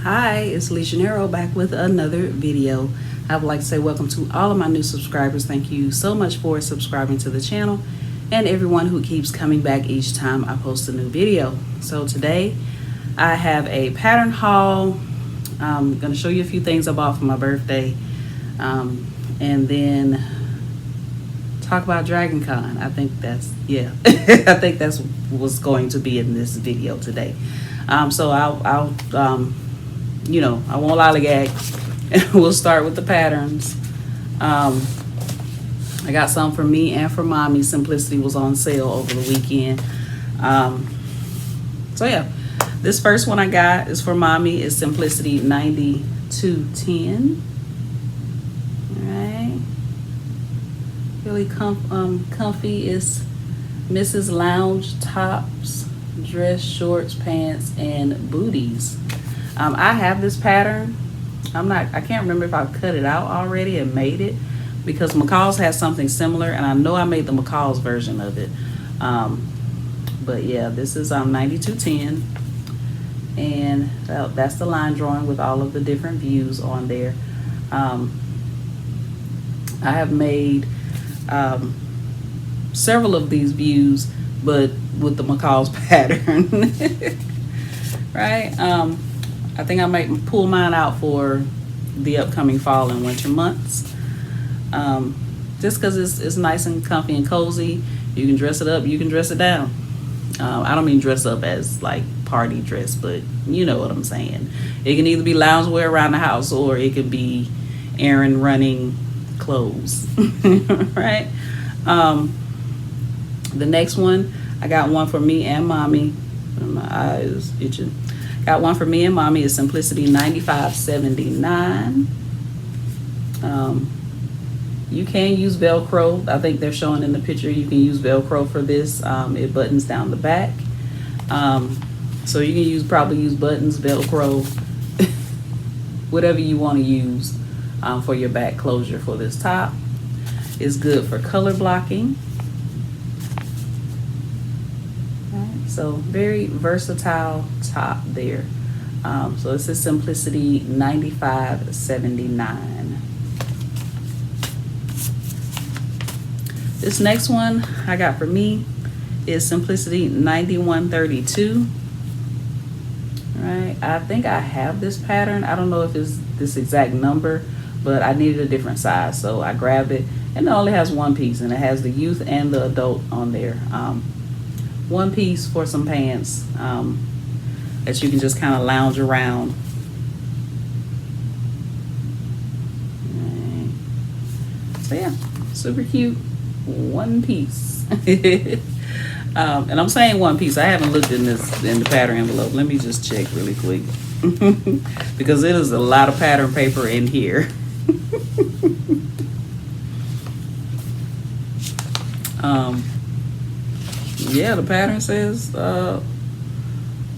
Hi, it's Legionero back with another video. I would like to say welcome to all of my new subscribers. Thank you so much for subscribing to the channel and everyone who keeps coming back each time I post a new video. So today I have a pattern haul. I'm going to show you a few things I bought for my birthday, and then talk about Dragon Con. I think that's I think that's what's going to be in this video today. So I'll I won't lollygag, and we'll start with the patterns. I got some for me and for mommy. Simplicity was on sale over the weekend. So yeah, this first one I got is for mommy. It's Simplicity 9210. All right, really comfy. It's Mrs. Lounge tops, dress shorts, pants, and booties. I have this pattern. I can't remember if I cut it out already and made it, because McCall's has something similar, and I know I made the McCall's version of it. But yeah, this is 9210, and that's the line drawing with all of the different views on there. I have made several of these views, but with the McCall's pattern. Right? I think I might pull mine out for the upcoming fall and winter months. Just because it's nice and comfy and cozy. You can dress it up, you can dress it down. I don't mean dress up as like party dress, but you know what I'm saying. It can either be loungewear around the house, or it could be errand running clothes. Right? The next one, I got one for me and mommy. My eyes itching. Got one for me and mommy. It's Simplicity 9579. You can use Velcro. I think they're showing in the picture you can use Velcro for this. It buttons down the back. So you can probably use buttons, Velcro, whatever you want to use for your back closure for this top. It's good for color blocking. So very versatile top there. So this is Simplicity 9579. This next one I got for me is Simplicity 9132. All right, I think I have this pattern. I don't know if it's this exact number, but I needed a different size, so I grabbed it. And it only has one piece, and it has the youth and the adult on there. One piece for some pants that you can just kind of lounge around. Right. So yeah, super cute. One piece. And I'm saying one piece. I haven't looked in the pattern envelope. Let me just check really quick. Because it is a lot of pattern paper in here. Yeah, the pattern says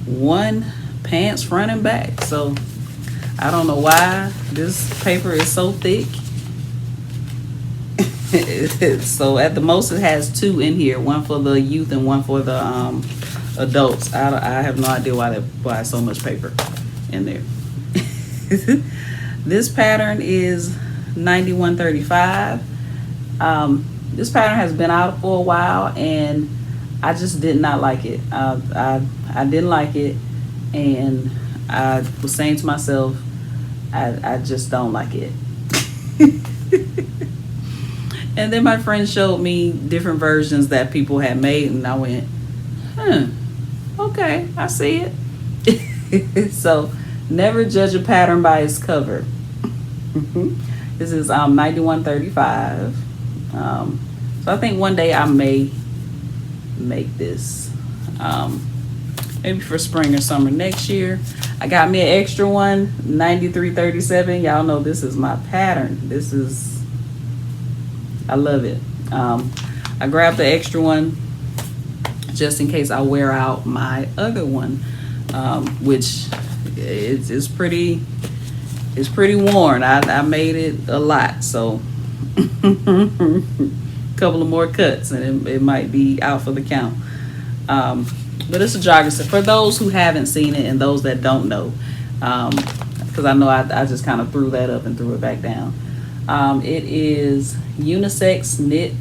one pants front and back. So I don't know why this paper is so thick. So at the most it has two in here, one for the youth and one for the adults. I have no idea why so much paper in there. This pattern is 9135. This pattern has been out for a while, and I just did not like it. I didn't like it, and I was saying to myself, I just don't like it. And then my friend showed me different versions that people had made, and I went, okay, I see it. So never judge a pattern by its cover. This is 9135. So I think one day I may make this, maybe for spring or summer next year. I got me an extra one, 9337. Y'all know this is my pattern. I love it. I grabbed the extra one just in case I wear out my other one, which it's pretty worn. I made it a lot, so couple of more cuts and it might be out for the count. But it's a jogger set. For those who haven't seen it and those that don't know, because I know I just kind of threw that up and threw it back down. It is unisex knit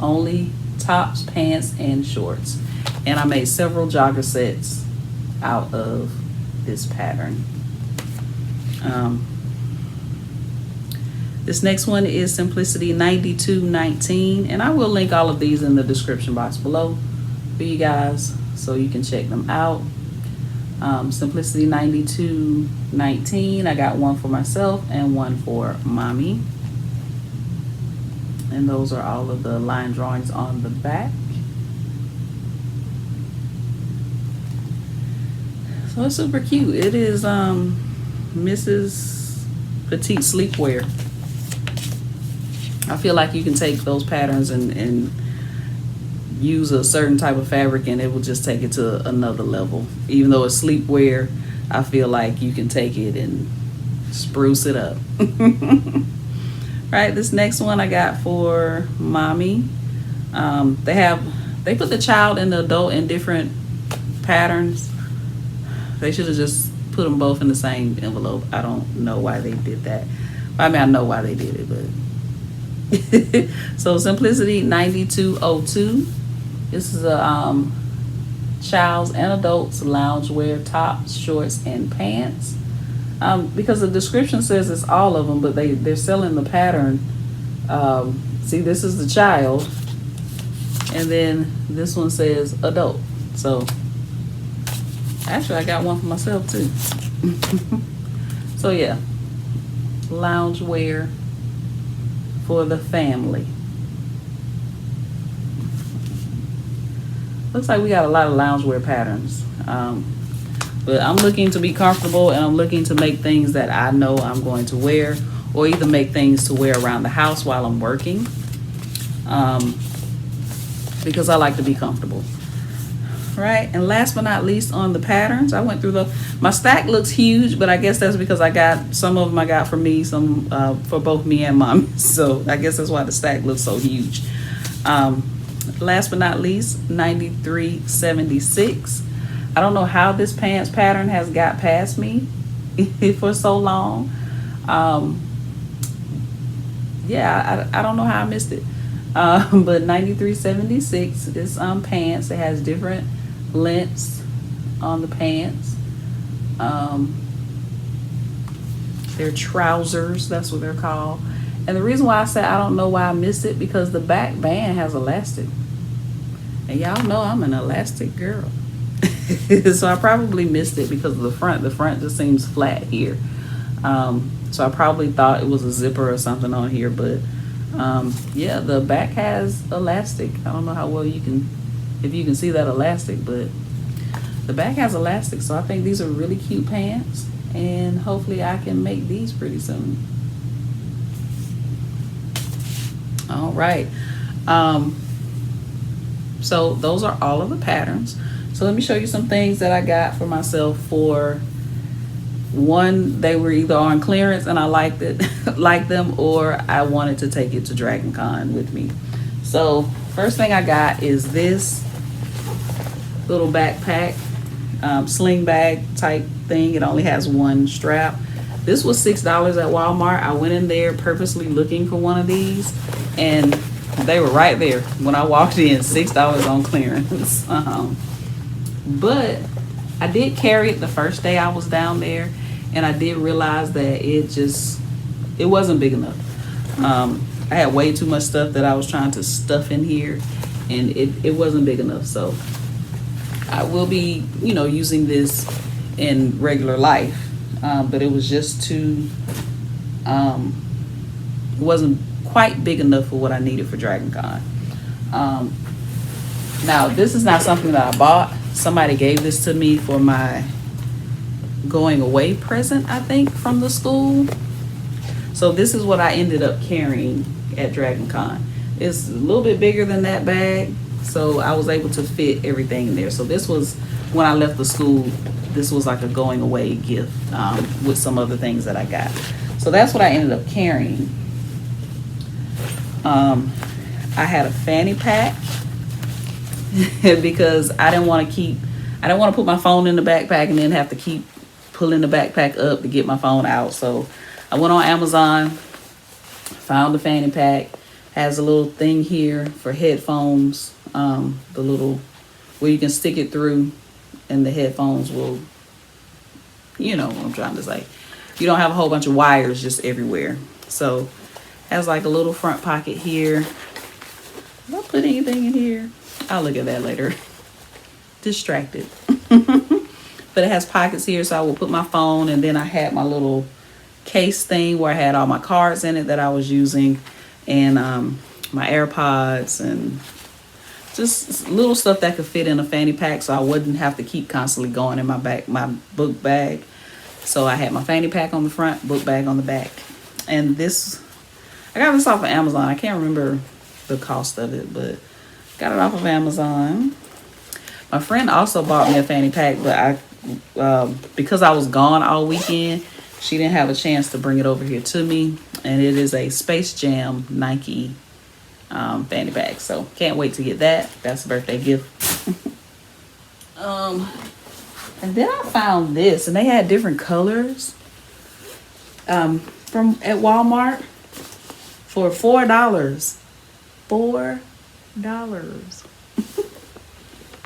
only tops, pants, and shorts. And I made several jogger sets out of this pattern. This next one is Simplicity 9219, and I will link all of these in the description box below for you guys so you can check them out. Simplicity 9219, I got one for myself and one for mommy. And those are all of the line drawings on the back. So it's super cute. It is Mrs. Petite Sleepwear. I feel like you can take those patterns and use a certain type of fabric and it will just take it to another level. Even though it's sleepwear, I feel like you can take it and spruce it up. Right, this next one I got for mommy. They put the child and the adult in different patterns. They should have just put them both in the same envelope. I don't know why they did that. I mean, I know why they did it, but. So Simplicity 9202. This is a child's and adults loungewear tops, shorts, and pants. Because the description says it's all of them, but they're selling the pattern. See, this is the child, and then this one says adult. So actually, I got one for myself too. So yeah, loungewear for the family. Looks like we got a lot of loungewear patterns. But I'm looking to be comfortable, and I'm looking to make things that I know I'm going to wear, or either make things to wear around the house while I'm working, because I like to be comfortable. Right, and last but not least on the patterns, I went through my stack looks huge, but I guess that's because I got some of them I got for me, some for both me and mommy. So I guess that's why the stack looks so huge. Last but not least, 9376. I don't know how this pants pattern has got past me for so long. Yeah, I don't know how I missed it. But 9376 is pants. It has different lengths on the pants. They're trousers, that's what they're called. And the reason why I said I don't know why I missed it, because the back band has elastic. And y'all know I'm an elastic girl. So I probably missed it because of the front. The front just seems flat here. So I probably thought it was a zipper or something on here, but yeah, the back has elastic. I don't know how well if you can see that elastic, but the back has elastic. So I think these are really cute pants, and hopefully I can make these pretty soon. All right. So those are all of the patterns. So let me show you some things that I got for myself. For one, they were either on clearance and I liked them, or I wanted to take it to Dragon Con with me. So first thing I got is this little backpack, sling bag type thing. It only has one strap. This was $6 at Walmart. I went in there purposely looking for one of these, and they were right there when I walked in. $6 on clearance. But I did carry it the first day I was down there, and I did realize that it wasn't big enough. I had way too much stuff that I was trying to stuff in here, and it wasn't big enough. So I will be, using this in regular life, but it was just too, it wasn't quite big enough for what I needed for Dragon Con. Now, this is not something that I bought. Somebody gave this to me for my going away present, I think, from the school. So this is what I ended up carrying at Dragon Con. It's a little bit bigger than that bag, so I was able to fit everything in there. So this was, when I left the school, this was like a going away gift with some other things that I got. So that's what I ended up carrying. I had a Fanny Pack because I didn't want to put my phone in the backpack and then have to keep pulling the backpack up to get my phone out. So I went on Amazon, found the Fanny Pack. Has a little thing here for headphones, the little where you can stick it through and the headphones will, you know what I'm trying to say. You don't have a whole bunch of wires just everywhere. So has like a little front pocket here. Did I put anything in here? I'll look at that later. Distracted. But it has pockets here, so I will put my phone, and then I had my little case thing where I had all my cards in it that I was using, and my AirPods, and just little stuff that could fit in a fanny pack, so I wouldn't have to keep constantly going in my book bag. So I had my fanny pack on the front, book bag on the back. And this, I got this off of Amazon. I can't remember the cost of it, but got it off of Amazon. My friend also bought me a fanny pack, but because I was gone all weekend, she didn't have a chance to bring it over here to me. And it is a Space Jam Nike fanny pack. So can't wait to get that. That's a birthday gift. And then I found this, and they had different colors from at Walmart for $4. $4.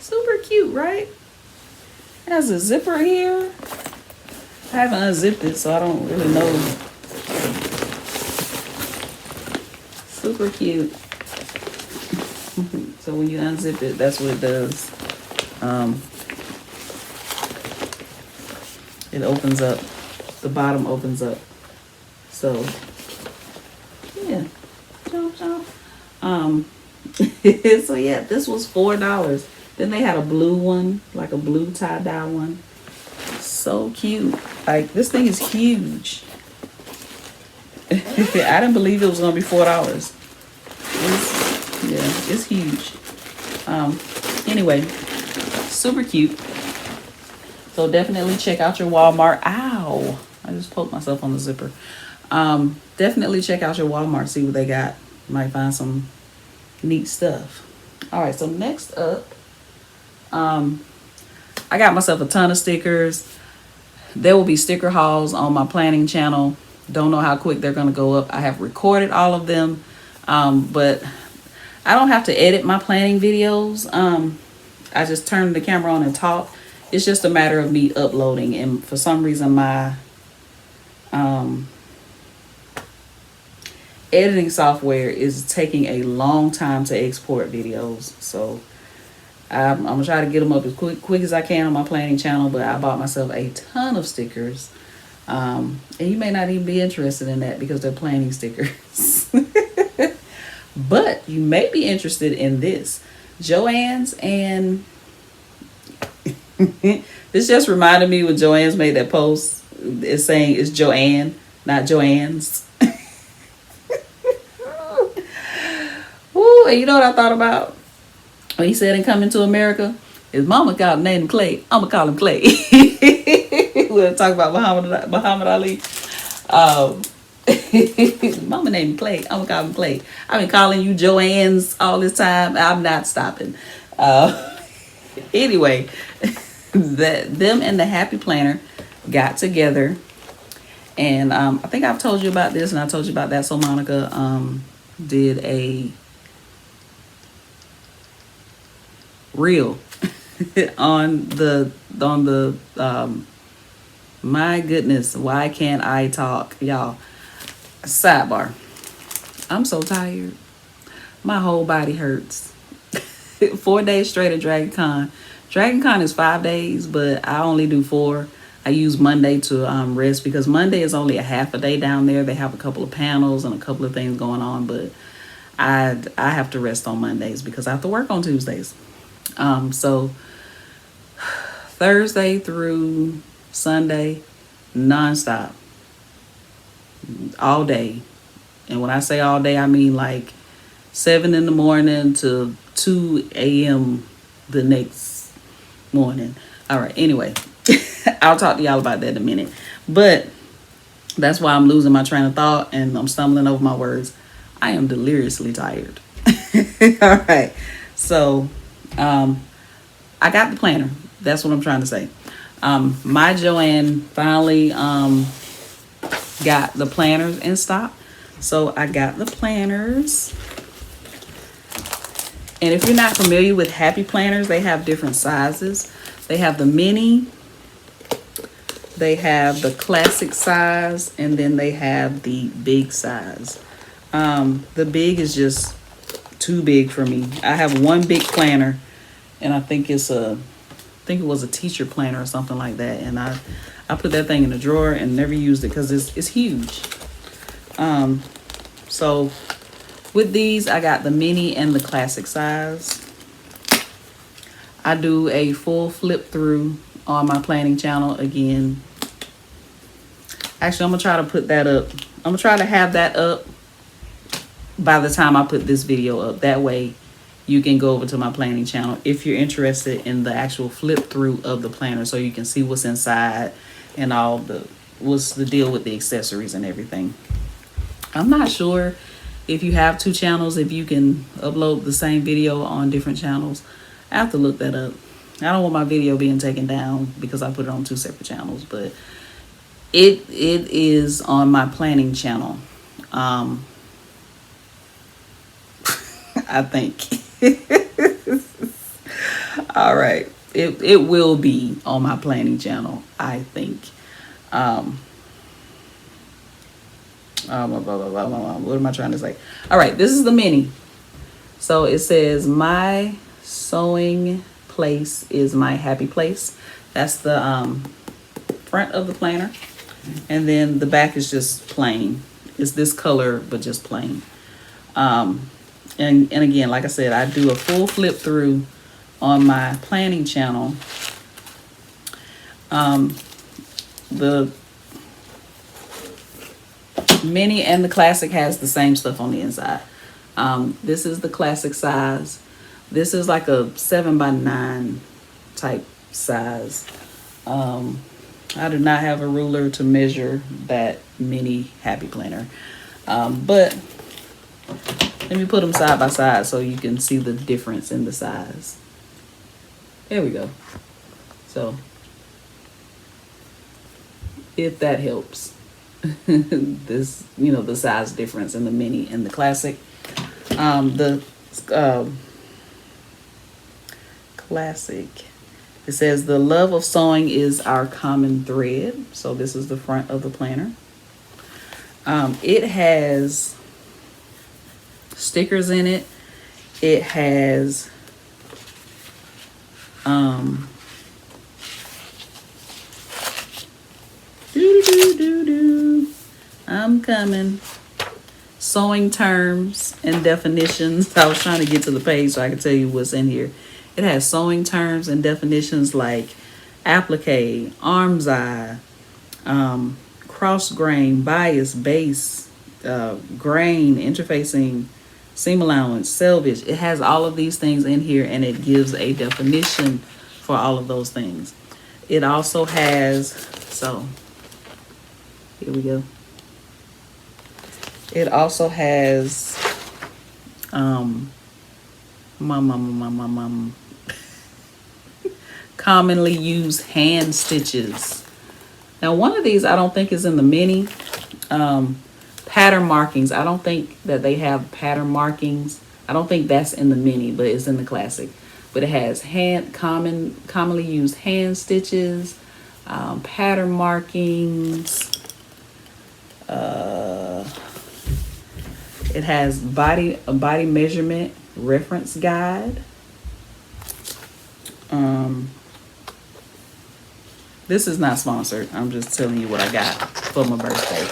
Super cute, right? It has a zipper here. I haven't unzipped it, so I don't really know. Super cute. So when you unzip it, that's what it does. It opens up. The bottom opens up. So yeah. So yeah, this was $4. Then they had a blue one, like a blue tie-dye one. So cute. Like, this thing is huge. I didn't believe it was gonna be $4. It's huge. Anyway, super cute. So definitely check out your Walmart. Ow! I just poked myself on the zipper. Definitely check out your Walmart, see what they got. Might find some neat stuff. All right, so next up, I got myself a ton of stickers. There will be sticker hauls on my planning channel. Don't know how quick they're going to go up. I have recorded all of them, but I don't have to edit my planning videos. I just turn the camera on and talk. It's just a matter of me uploading, and for some reason my editing software is taking a long time to export videos. So I'm gonna try to get them up as quick as I can on my planning channel, but I bought myself a ton of stickers. And you may not even be interested in that because they're planning stickers. But you may be interested in this. Joann's, and this just reminded me when Joann's made that post. It's saying it's Joanne, not Joann's. Ooh, and you know what I thought about? When he said in Coming to America, his mama called him named Clay. I'm going to call him Clay. We'll talk about Muhammad Ali. Mama named him Clay. I'm going to call him Clay. I've been calling you Joann's all this time. I'm not stopping. Anyway, them and the Happy Planner got together. And I think I've told you about this, and I told you about that. So Monica did a reel on the my goodness, why can't I talk, y'all? Sidebar, I'm so tired, my whole body hurts. 4 days straight at Dragon Con is 5 days, but I only do 4. I use Monday to rest because Monday is only a half a day down there. They have a couple of panels and a couple of things going on, but I have to rest on Mondays because I have to work on Tuesdays. So Thursday through Sunday, nonstop, all day. And when I say all day, I mean like 7 in the morning to 2 a.m. the next morning. All right. Anyway, I'll talk to y'all about that in a minute, but that's why I'm losing my train of thought and I'm stumbling over my words. I am deliriously tired. All right. So, I got the planner. That's what I'm trying to say. My Joanne finally got the planners in stock. So I got the planners. And if you're not familiar with Happy Planners, they have different sizes. They have the mini, they have the classic size, and then they have the big size. The big is just too big for me. I have one big planner, and I think it was a teacher planner or something like that. And I put that thing in a drawer and never used it because it's huge. So with these, I got the mini and the classic size. I do a full flip through on my planning channel again. Actually, I'm gonna try to put that up. I'm gonna try to have that up by the time I put this video up. That way you can go over to my planning channel if you're interested in the actual flip through of the planner, so you can see what's inside and what's the deal with the accessories and everything. I'm not sure if you have two channels, if you can upload the same video on different channels. I have to look that up. I don't want my video being taken down because I put it on two separate channels, but it is on my planning channel. I think. All right. It will be on my planning channel, I think. What am I trying to say? All right, this is the mini. So it says, my sewing place is my happy place. That's the front of the planner. And then the back is just plain. It's this color, but just plain. And again, like I said, I do a full flip through on my planning channel. The mini and the classic has the same stuff on the inside. This is the classic size. This is like a 7x9 type size. I do not have a ruler to measure that mini happy planner. But let me put them side by side so you can see the difference in the size. There we go. So, if that helps. This, the size difference in the mini and the classic. The classic, it says, the love of sewing is our common thread. So this is the front of the planner. It has stickers in it. It has I'm coming. Sewing terms and definitions. I was trying to get to the page so I could tell you what's in here. It has sewing terms and definitions like applique, arm's eye, cross grain, bias, base, grain, interfacing, seam allowance, selvage. It has all of these things in here, and it gives a definition for all of those things. It also has, so here we go. It also has commonly used hand stitches. Now, one of these I don't think is in the mini. Pattern markings. I don't think that they have pattern markings. I don't think that's in the mini, but it's in the classic. But it has commonly used hand stitches, pattern markings. It has a body measurement reference guide. This is not sponsored. I'm just telling you what I got for my birthday.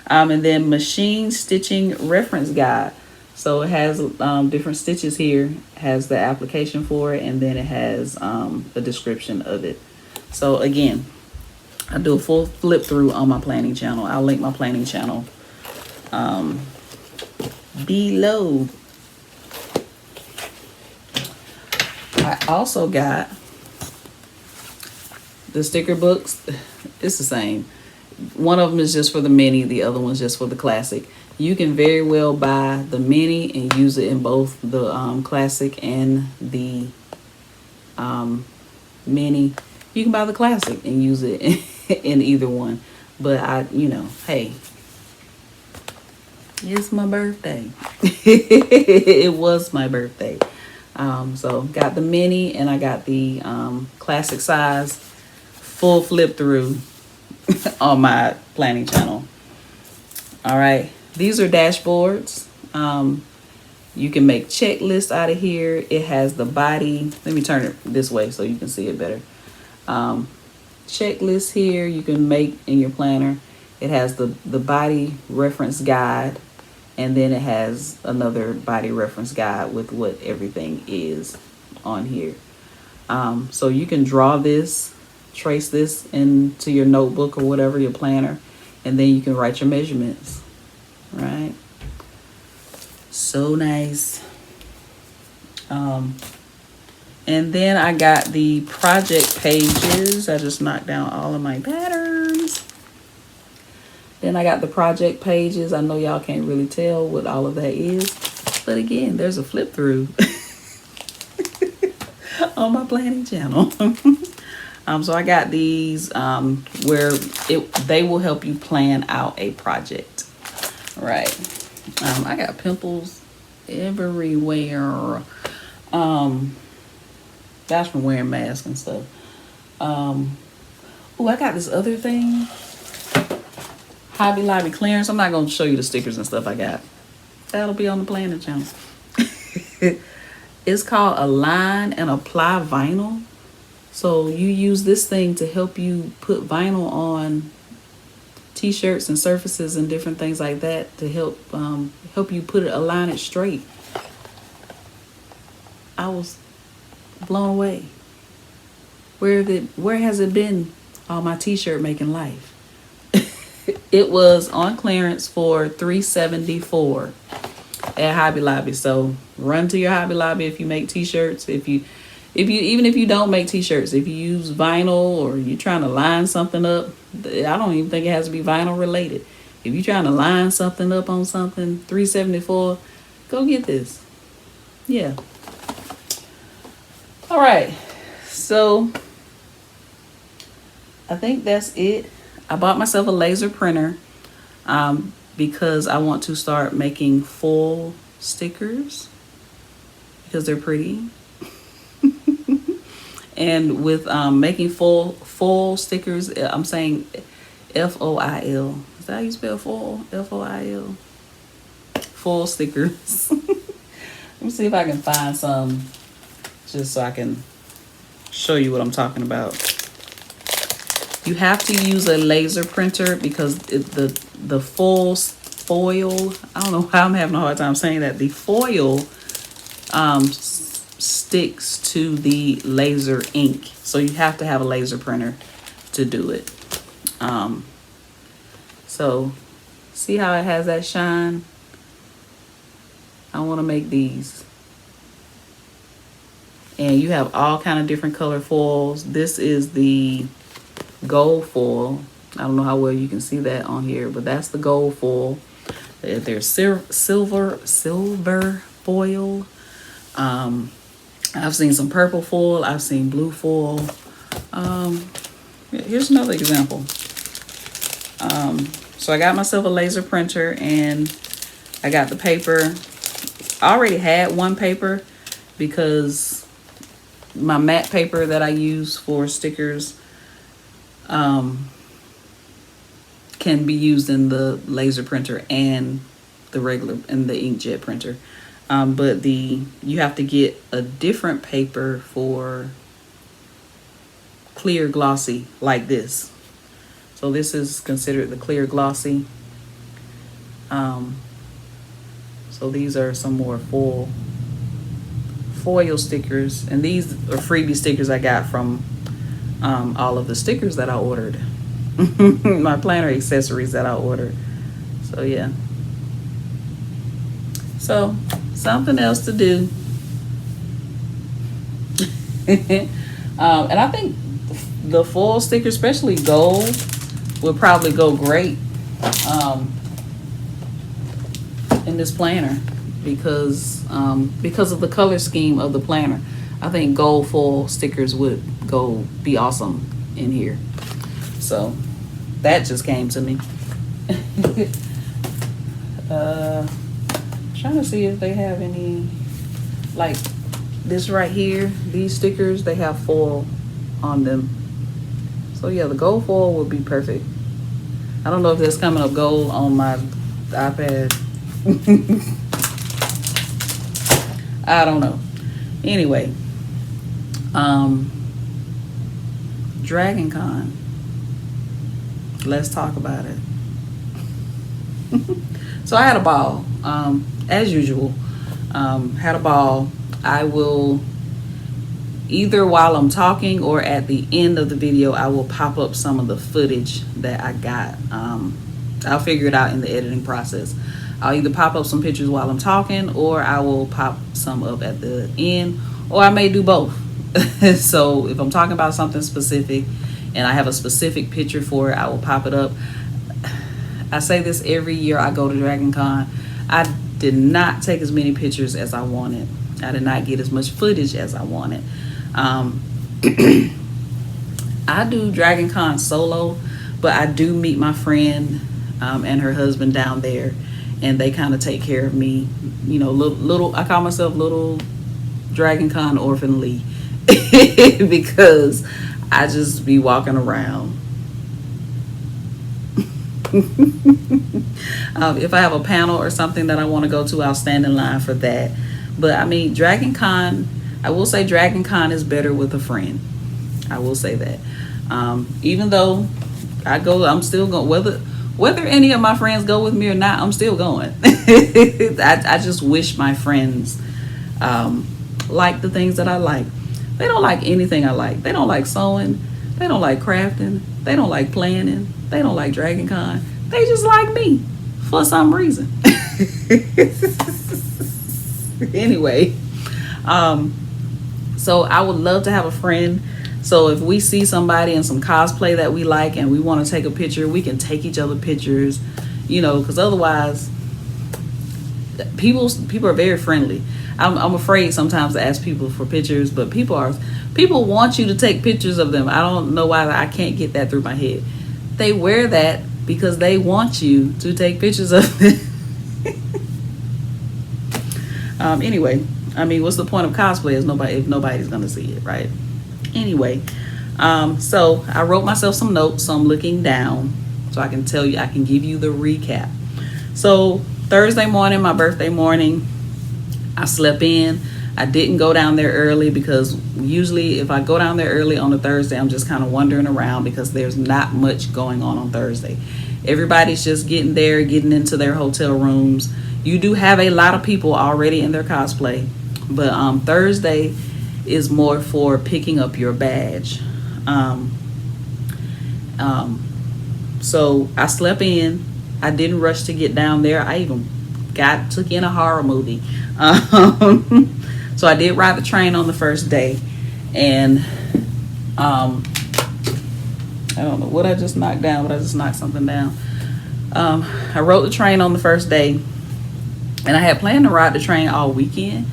And then machine stitching reference guide. So it has different stitches here. It has the application for it, and then it has a description of it. So again, I do a full flip through on my planning channel. I'll link my planning channel below. I also got the sticker books. It's the same. One of them is just for the mini, the other one's just for the classic. You can very well buy the mini and use it in both the classic and the mini. You can buy the classic and use it in either one. But hey, it's my birthday. It was my birthday. So got the mini and I got the classic size full flip through on my planning channel. All right, these are dashboards. You can make checklists out of here. It has the body. Let me turn it this way so you can see it better. Checklist here you can make in your planner. It has the body reference guide, and then it has another body reference guide with what everything is on here. So you can draw this, trace this into your notebook or whatever, your planner, and then you can write your measurements, right? So nice. And then I got the project pages. I just knocked down all of my patterns. Then I got the project pages. I know y'all can't really tell what all of that is, but again, there's a flip through on my planning channel. So I got these where they will help you plan out a project, right? I got pimples everywhere. That's from wearing masks and stuff. Oh, I got this other thing. Hobby Lobby clearance. I'm not going to show you the stickers and stuff I got. That'll be on the planning channel. It's called Align and Apply Vinyl. So you use this thing to help you put vinyl on t-shirts and surfaces and different things like that to help you align it straight. I was blown away. Where has it been all my t-shirt making life? It was on clearance for $3.74 at Hobby Lobby. So run to your Hobby Lobby if you make t-shirts. Even if you don't make t-shirts, if you use vinyl or you're trying to line something up, I don't even think it has to be vinyl related. If you're trying to line something up on something, $3.74, go get this. Yeah. All right. So I think that's it. I bought myself a laser printer because I want to start making full stickers because they're pretty. And with making full stickers, I'm saying FOIL. Is that how you spell full? FOIL. Full stickers. Let me see if I can find some just so I can show you what I'm talking about. You have to use a laser printer because the full foil, I don't know how I'm having a hard time saying that. The foil sticks to the laser ink. So you have to have a laser printer to do it. So see how it has that shine? I want to make these. And you have all kind of different color foils. This is the gold foil. I don't know how well you can see that on here, but that's the gold foil. There's silver foil. I've seen some purple foil. I've seen blue foil. Here's another example. So I got myself a laser printer and I got the paper. I already had one paper because my matte paper that I use for stickers can be used in the laser printer and the regular and the inkjet printer. But you have to get a different paper for clear glossy like this. So this is considered the clear glossy. So these are some more foil stickers, and these are freebie stickers I got from all of the stickers that I ordered. My planner accessories that I ordered. So yeah. So something else to do. And I think the foil sticker, especially gold, would probably go great in this planner because of the color scheme of the planner. I think gold foil stickers would be awesome in here. So that just came to me. Trying to see if they have any, like this right here, these stickers, they have foil on them. So yeah, the gold foil would be perfect. I don't know if there's coming up gold on my iPad. I don't know. Anyway, Dragon Con. Let's talk about it. So I had a ball, as usual. Had a ball. I will, either while I'm talking or at the end of the video, I will pop up some of the footage that I got. I'll figure it out in the editing process. I'll either pop up some pictures while I'm talking, or I will pop some up at the end, or I may do both. So if I'm talking about something specific and I have a specific picture for it, I will pop it up. I say this every year I go to Dragon Con. I did not take as many pictures as I wanted. I did not get as much footage as I wanted. I do Dragon Con solo, but I do meet my friend and her husband down there, and they kind of take care of me. You know, little I call myself little Dragon Con Orphan Lee because I just be walking around. If I have a panel or something that I want to go to, I'll stand in line for that. But I mean, Dragon Con, I will say Dragon Con is better with a friend. I will say that. Even though I go, I'm still going. Whether any of my friends go with me or not, I'm still going. I just wish my friends like the things that I like. They don't like anything I like. They don't like sewing. They don't like crafting. They don't like planning. They don't like Dragon Con. They just like me for some reason. Anyway, so I would love to have a friend. So if we see somebody in some cosplay that we like and we want to take a picture, we can take each other pictures, you know, because otherwise people are very friendly. I'm afraid sometimes to ask people for pictures, but people want you to take pictures of them. I don't know why I can't get that through my head. They wear that because they want you to take pictures of them. Anyway, I mean, what's the point of cosplay if nobody's gonna see it, right? Anyway, so I wrote myself some notes, so I'm looking down so I can give you the recap. So Thursday morning, my birthday morning, I slept in. I didn't go down there early because usually if I go down there early on a Thursday, I'm just kind of wandering around because there's not much going on Thursday. Everybody's just getting into their hotel rooms. You do have a lot of people already in their cosplay, but Thursday is more for picking up your badge. So I slept in. I didn't rush to get down there. I even took in a horror movie. So I did ride the train on the first day, and I don't know what I just knocked down, but I just knocked something down. I rode the train on the first day, and I had planned to ride the train all weekend,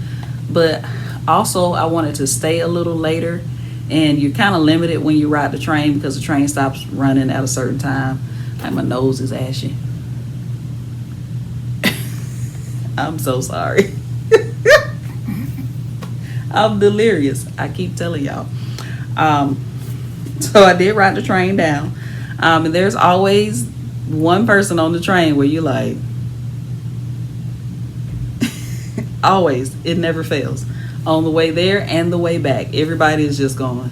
but also I wanted to stay a little later, and you're kind of limited when you ride the train because the train stops running at a certain time. Like, my nose is ashy. I'm so sorry. I'm delirious. I keep telling y'all. So I did ride the train down. And there's always one person on the train where you like, always, it never fails. On the way there and the way back, everybody is just going.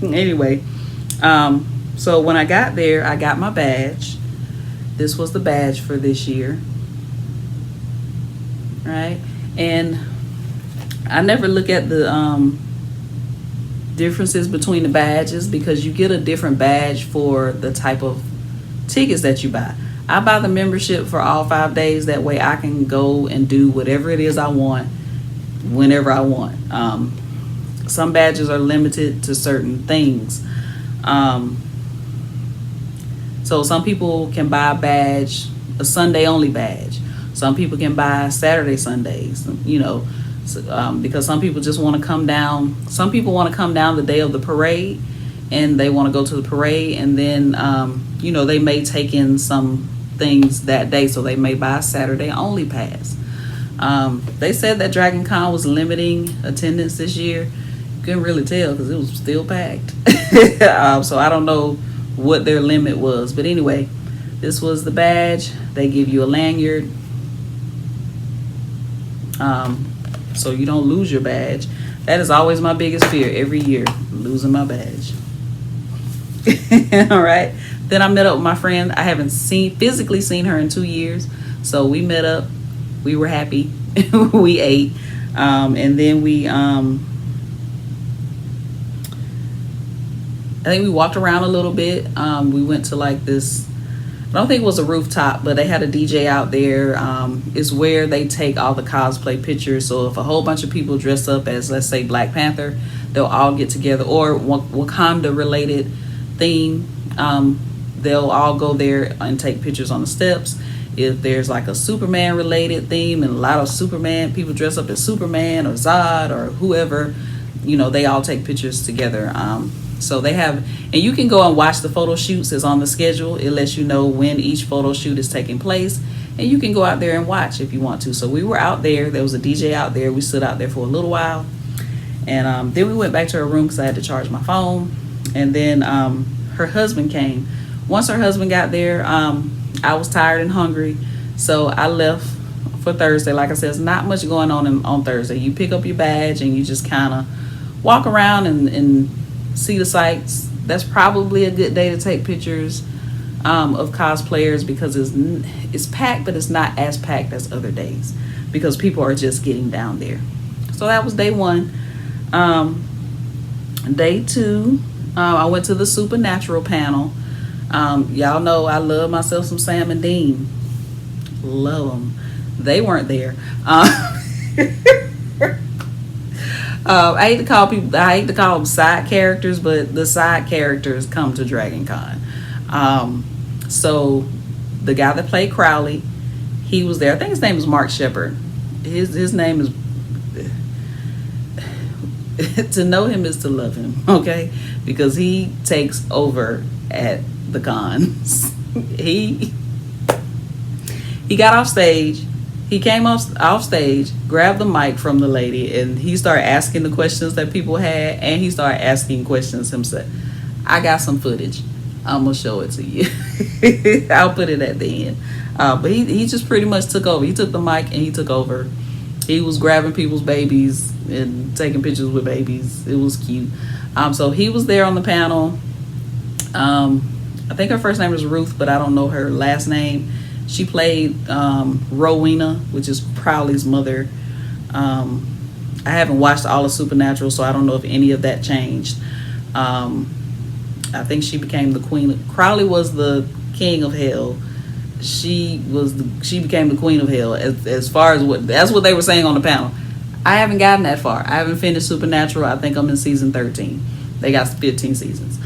Anyway, so when I got there, I got my badge. This was the badge for this year. Right? And I never look at the differences between the badges because you get a different badge for the type of tickets that you buy. I buy the membership for all 5 days. That way I can go and do whatever it is I want whenever I want. Some badges are limited to certain things. So some people can buy a Sunday only badge. Some people can buy Saturday Sundays, you know. because some people just want to come down. Some people want to come down the day of the parade, and they want to go to the parade, and then they may take in some things that day, so they may buy a Saturday only pass. They said that Dragon Con was limiting attendance this year. Couldn't really tell because it was still packed. So I don't know what their limit was, but anyway, this was the badge. They give you a lanyard, so you don't lose your badge. That is always my biggest fear every year, losing my badge. All right, then I met up with my friend. I haven't physically seen her in 2 years, so we met up. We were happy. We ate, and then I think we walked around a little bit. We went to like this, I don't think it was a rooftop, but they had a DJ out there. It's where they take all the cosplay pictures. So if a whole bunch of people dress up as, let's say, Black Panther, they'll all get together, or Wakanda related theme. They'll all go there and take pictures on the steps. If there's like a Superman related theme and a lot of Superman people dress up as Superman or Zod or whoever, they all take pictures together. So they have, and you can go and watch the photo shoots. It's on the schedule. It lets you know when each photo shoot is taking place, and you can go out there and watch if you want to. So we were out there. There was a DJ out there. We stood out there for a little while, and then we went back to her room because I had to charge my phone. And then her husband came. Once her husband got there, I was tired and hungry, so I left for Thursday. Like I said, there's not much going on Thursday. You pick up your badge and you just kind of walk around and see the sights. That's probably a good day to take pictures of cosplayers because it's packed, but it's not as packed as other days because people are just getting down there. So that was day one. Day two, I went to the Supernatural panel. Y'all know I love myself some Sam and Dean. Love them. They weren't there. I hate to call them side characters, but the side characters come to Dragon Con. So the guy that played Crowley, he was there. I think his name is Mark Shepard. His name is to know him is to love him, okay? Because he takes over at the cons. He got off stage. He came off stage, grabbed the mic from the lady, and he started asking the questions that people had, and he started asking questions himself. I got some footage. I'm going to show it to you. I'll put it at the end. But he just pretty much took over. He took the mic and he took over. He was grabbing people's babies and taking pictures with babies. It was cute. So he was there on the panel. I think her first name is Ruth, but I don't know her last name. She played Rowena, which is Crowley's mother. I haven't watched all of Supernatural, so I don't know if any of that changed. I think she became the queen. Crowley was the king of hell. She became the queen of hell. As far as that's what they were saying on the panel. I haven't gotten that far. I haven't finished Supernatural. I think I'm in season 13. They got 15 seasons.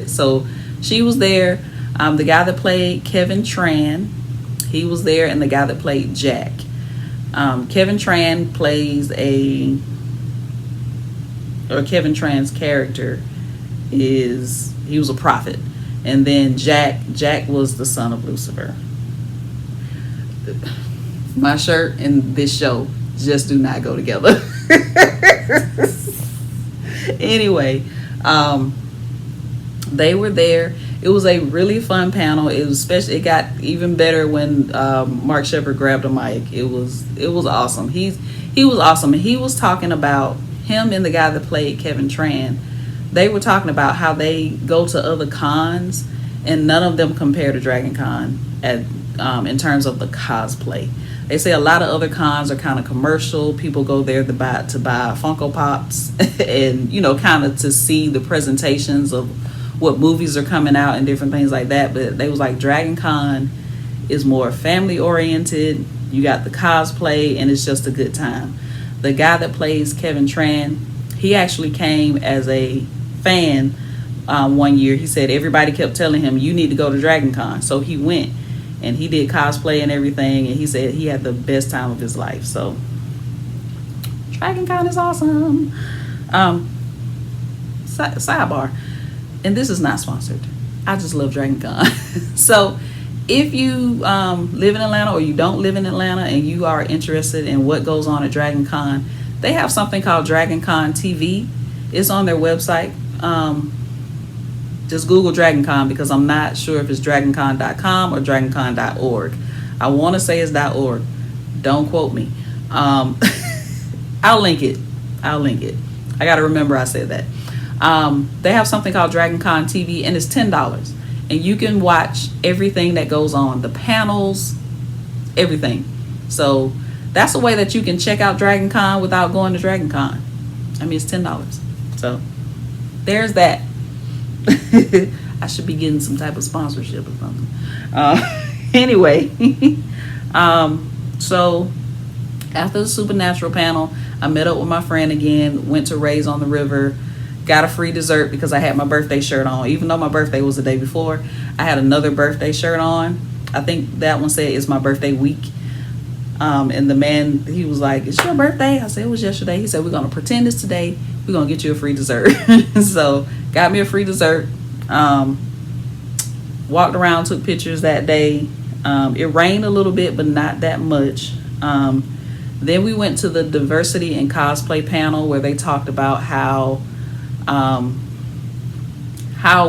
So she was there. The guy that played Kevin Tran, he was there, and the guy that played Jack. Kevin Tran plays Kevin Tran's character he was a prophet. And then Jack was the son of Lucifer. My shirt and this show just do not go together. Anyway, they were there. It was a really fun panel. It got even better when Mark Shepard grabbed a mic. It was awesome. He was awesome. He was talking about him and the guy that played Kevin Tran. They were talking about how they go to other cons and none of them compare to Dragon Con in terms of the cosplay. They say a lot of other cons are kind of commercial. People go there to buy Funko Pops and kind of to see the presentations of what movies are coming out and different things like that. But they was like, Dragon Con is more family oriented. You got the cosplay and it's just a good time. The guy that plays Kevin Tran, he actually came as a fan 1 year. He said everybody kept telling him, you need to go to Dragon Con. So he went and he did cosplay and everything. And he said he had the best time of his life. So Dragon Con is awesome. Sidebar, and this is not sponsored. I just love Dragon Con. So if you live in Atlanta or you don't live in Atlanta and you are interested in what goes on at Dragon Con, they have something called Dragon Con TV. It's on their website. Just Google Dragon Con, because I'm not sure if it's dragoncon.com or dragoncon.org. I want to say it's .org. Don't quote me. I'll link it. I got to remember I said that. They have something called Dragon Con TV, and it's $10. And you can watch everything that goes on, the panels, everything. So that's a way that you can check out Dragon Con without going to Dragon Con. I mean, it's $10. So there's that. I should be getting some type of sponsorship or something. Anyway, so after the Supernatural panel, I met up with my friend again, went to Rays on the River, got a free dessert because I had my birthday shirt on. Even though my birthday was the day before, I had another birthday shirt on. I think that one said it's my birthday week. And the man, he was like, "It's your birthday?" I said, "It was yesterday." He said, "We're going to pretend it's today. We're going to get you a free dessert." So got me a free dessert. Walked around, took pictures that day. It rained a little bit, but not that much. Then we went to the diversity and cosplay panel where they talked about how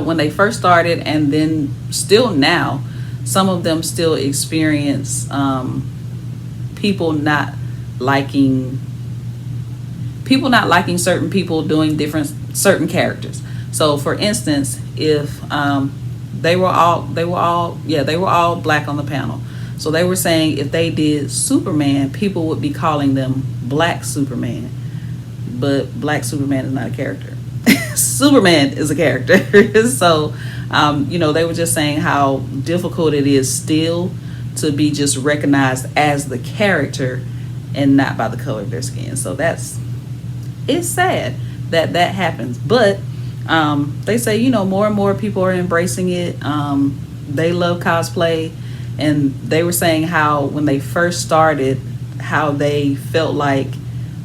when they first started, and then still now, some of them still experience people not liking certain people doing certain characters. So for instance, if they were all black on the panel. So they were saying if they did Superman, people would be calling them Black Superman. But Black Superman is not a character. Superman is a character. So, they were just saying how difficult it is still to be just recognized as the character and not by the color of their skin. So it's sad that happens. But they say, more and more people are embracing it. They love cosplay. And they were saying how when they first started, how they felt like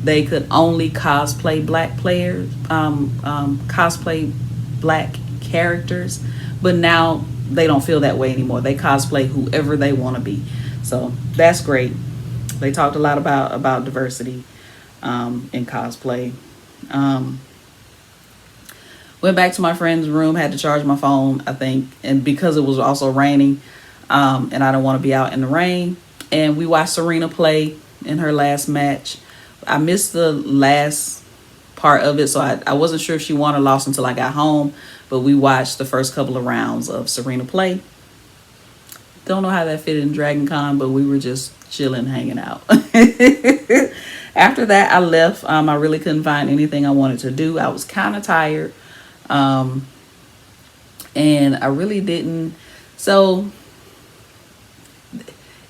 they could only cosplay black players, cosplay black characters. But now they don't feel that way anymore. They cosplay whoever they want to be. So that's great. They talked a lot about diversity in cosplay. Went back to my friend's room, had to charge my phone, I think. And because it was also raining, and I don't want to be out in the rain. And we watched Serena play in her last match. I missed the last part of it, so I wasn't sure if she won or lost until I got home. But we watched the first couple of rounds of Serena play. Don't know how that fit in Dragon Con, but we were just chilling, hanging out. After that, I left. I really couldn't find anything I wanted to do. I was kind of tired. And I really didn't. So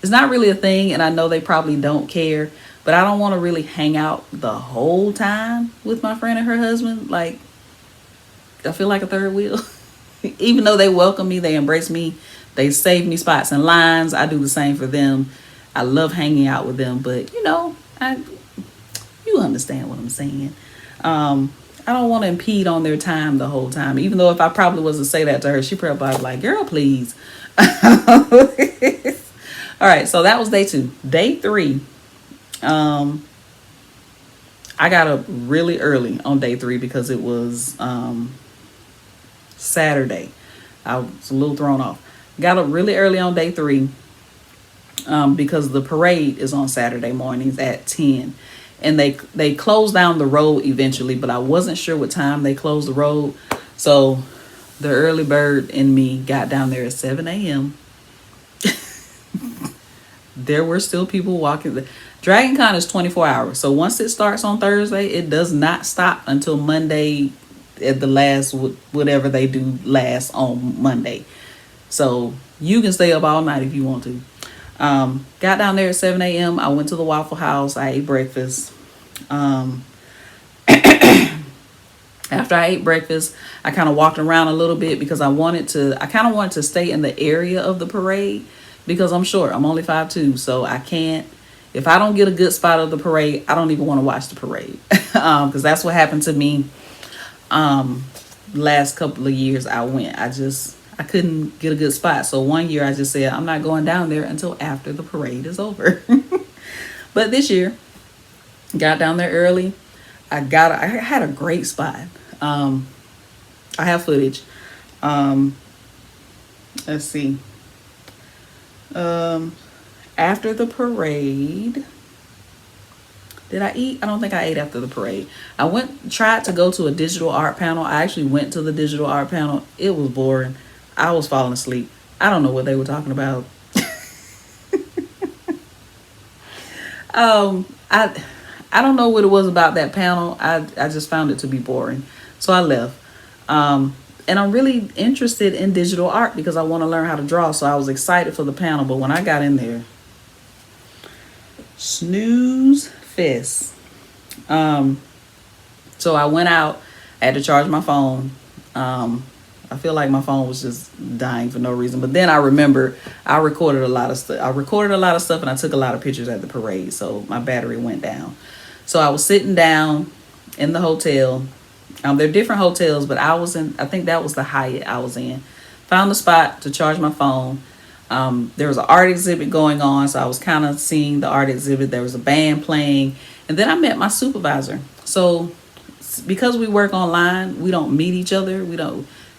it's not really a thing, and I know they probably don't care, but I don't want to really hang out the whole time with my friend and her husband. Like, I feel like a third wheel. Even though they welcome me, they embrace me, they save me spots and lines, I do the same for them. I love hanging out with them, but you understand what I'm saying. I don't want to impede on their time the whole time, even though if I probably was to say that to her, she probably be like, "Girl, please." All right, so that was day 2. Day 3, I got up really early on day 3 because it was Saturday. I was a little thrown off. Got up really early on day 3 because the parade is on Saturday mornings at 10. And they closed down the road eventually, but I wasn't sure what time they closed the road. So the early bird in me got down there at 7 a.m. There were still people walking. Dragon Con is 24 hours. So once it starts on Thursday, it does not stop until Monday at the last, whatever they do last on Monday. So you can stay up all night if you want to. Got down there at 7 a.m. I went to the Waffle House. I ate breakfast. After I ate breakfast, I kind of walked around a little bit because I kind of wanted to stay in the area of the parade because I'm short. I'm only 5'2", so I can't, If I don't get a good spot of the parade, I don't even want to watch the parade. Because that's what happened to me last couple of years I went. I couldn't get a good spot. So one year I just said, I'm not going down there until after the parade is over. But this year, got down there early. I had a great spot. I have footage. Let's see. After the parade, did I eat? I don't think I ate after the parade. Tried to go to a digital art panel. I actually went to the digital art panel. It was boring. I was falling asleep. I don't know what they were talking about. I don't know what it was about that panel. I just found it to be boring. So I left. And I'm really interested in digital art because I want to learn how to draw. So I was excited for the panel. But when I got in there, snooze fest. So I went out. I had to charge my phone. I feel like my phone was just dying for no reason. But then I remember I recorded a lot of stuff. And I took a lot of pictures at the parade. So my battery went down. So I was sitting down in the hotel. There are different hotels, but I think that was the Hyatt I was in. Found a spot to charge my phone. There was an art exhibit going on. So I was kind of seeing the art exhibit. There was a band playing. And then I met my supervisor. So because we work online, we don't meet each other.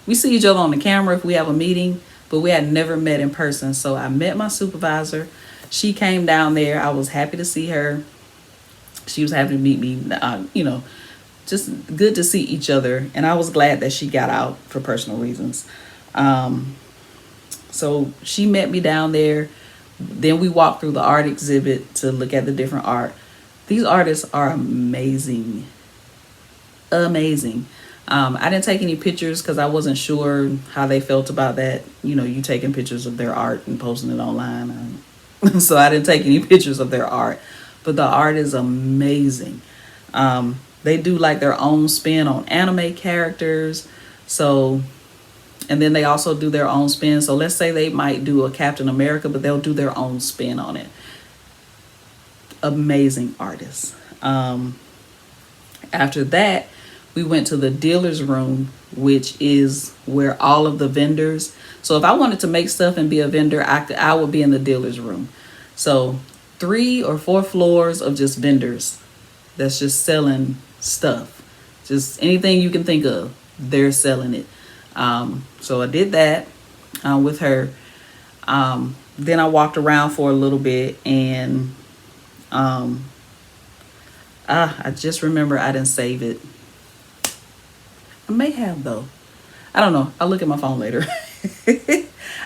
We see each other on the camera if we have a meeting, but we had never met in person. So I met my supervisor. She came down there. I was happy to see her. She was happy to meet me. Just good to see each other. And I was glad that she got out for personal reasons. So she met me down there. Then we walked through the art exhibit to look at the different art. These artists are amazing. Amazing. I didn't take any pictures because I wasn't sure how they felt about that. You taking pictures of their art and posting it online. So I didn't take any pictures of their art. But the art is amazing. They do like their own spin on anime characters. So, and then they also do their own spin. So let's say they might do a Captain America, but they'll do their own spin on it. Amazing artists. After that, we went to the dealer's room, which is where all of the vendors. So if I wanted to make stuff and be a vendor, I would be in the dealer's room. So 3 or 4 floors of just vendors that's just selling stuff. Just anything you can think of, they're selling it. So I did that with her. Then I walked around for a little bit and I just remember I didn't save it. I may have though. I don't know. I'll look at my phone later.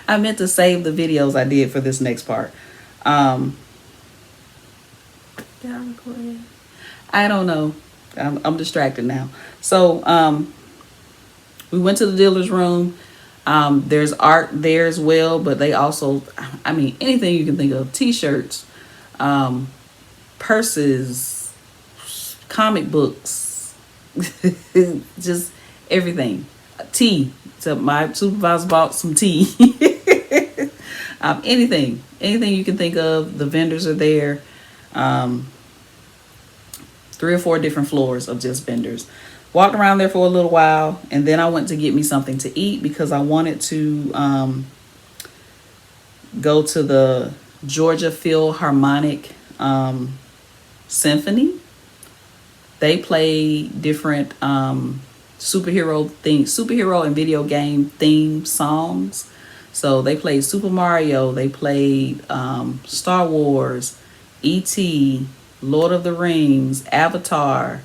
I meant to save the videos I did for this next part. Did I record it? I don't know. I'm distracted now. So we went to the dealer's room. There's art there as well, but they also, anything you can think of. T-shirts, purses, comic books, just everything. Tea. So my supervisor bought some tea. Anything you can think of. The vendors are there. 3 or 4 different floors of just vendors. Walked around there for a little while, and then I went to get me something to eat because I wanted to go to the Georgia Philharmonic Symphony. They play different superhero and video game theme songs. So they played Super Mario, they played Star Wars, E.T., Lord of the Rings, Avatar,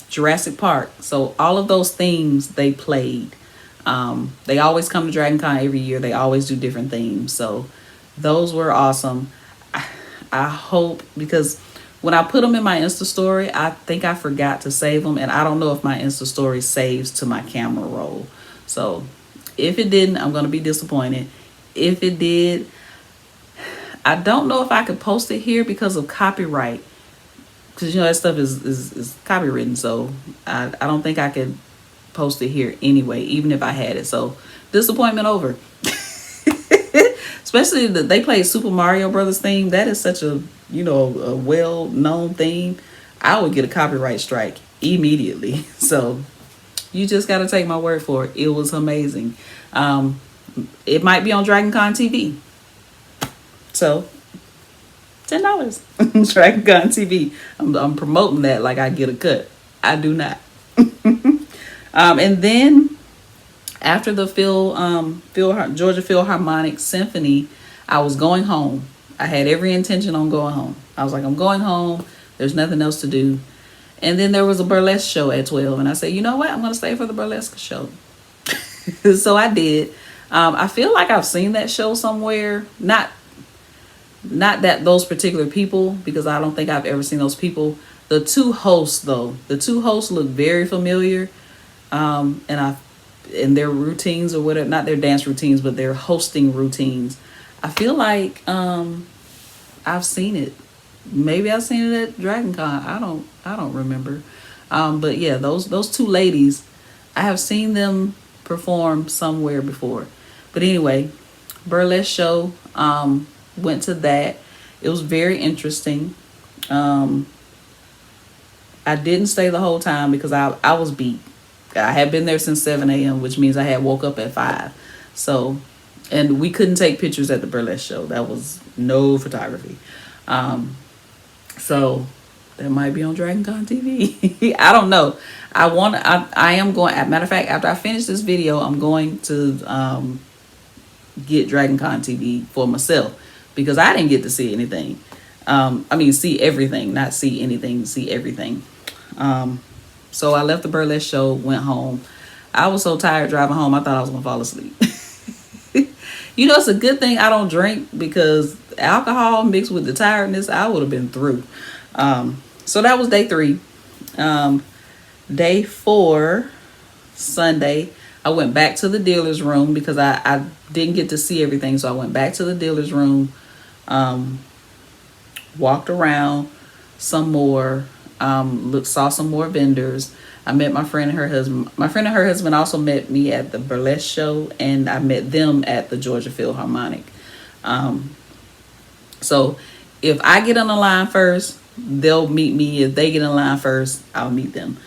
Jurassic Park. So all of those themes they played. They always come to Dragon Con every year. They always do different themes. So those were awesome. I hope, because when I put them in my Insta story, I think I forgot to save them. And I don't know if my Insta story saves to my camera roll. So if it didn't, I'm going to be disappointed. If it did, I don't know if I could post it here because of copyright. Because, that stuff is copywritten. So I don't think I could post it here anyway, even if I had it. So disappointment over. especially that they played Super Mario Brothers theme. That is such a, a well-known theme. I would get a copyright strike immediately. So you just got to take my word for it. It was amazing. It might be on Dragon Con TV. So $10. Dragon Con TV. I'm promoting that like I get a cut. I do not. And then after the Georgia Philharmonic Symphony, I was going home. I had every intention on going home. I was like, I'm going home. There's nothing else to do. And then there was a burlesque show at 12. And I said, you know what? I'm going to stay for the burlesque show. So I did. I feel like I've seen that show somewhere. Not that those particular people, because I don't think I've ever seen those people. The two hosts, though. The two hosts look very familiar. And their routines or whatever, not their dance routines, but their hosting routines. I feel like I've seen it. Maybe I've seen it at Dragon Con. I don't remember. But yeah, those two ladies, I have seen them perform somewhere before. But anyway, burlesque show, went to that. It was very interesting. I didn't stay the whole time because I was beat. I had been there since 7 a.m., which means I had woke up at 5. So, and we couldn't take pictures at the burlesque show. That was no photography. So that might be on Dragon Con TV. I don't know. I am going, as a matter of fact, after I finish this video, I'm going to get Dragon Con TV for myself because I didn't get to see anything. See everything, not see anything, see everything. So I left the burlesque show, went home. I was so tired driving home, I thought I was going to fall asleep. It's a good thing I don't drink because alcohol mixed with the tiredness, I would have been through. So that was day 3. Day 4, Sunday, I went back to the dealer's room because I didn't get to see everything. So I went back to the dealer's room, walked around some more, saw some more vendors. I met my friend and her husband. My friend and her husband also met me at the burlesque show, and I met them at the Georgia Philharmonic. So if I get on the line first, they'll meet me. If they get in line first, I'll meet them.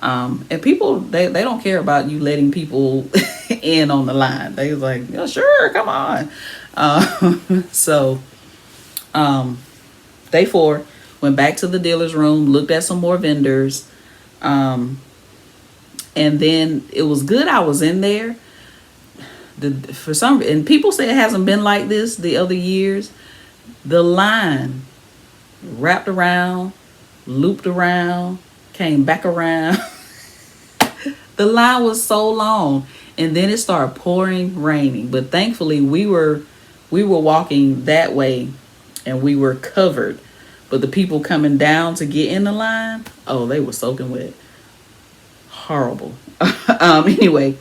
And people, they don't care about you letting people in on the line. They was like, yeah, sure, come on. So day 4, went back to the dealer's room, looked at some more vendors. And then it was good I was in there. And people say it hasn't been like this the other years. The line wrapped around, looped around, came back around. The line was so long, and then it started pouring, raining. But thankfully, we were walking that way, and we were covered. But the people coming down to get in the line, oh, they were soaking wet. Horrible. Anyway,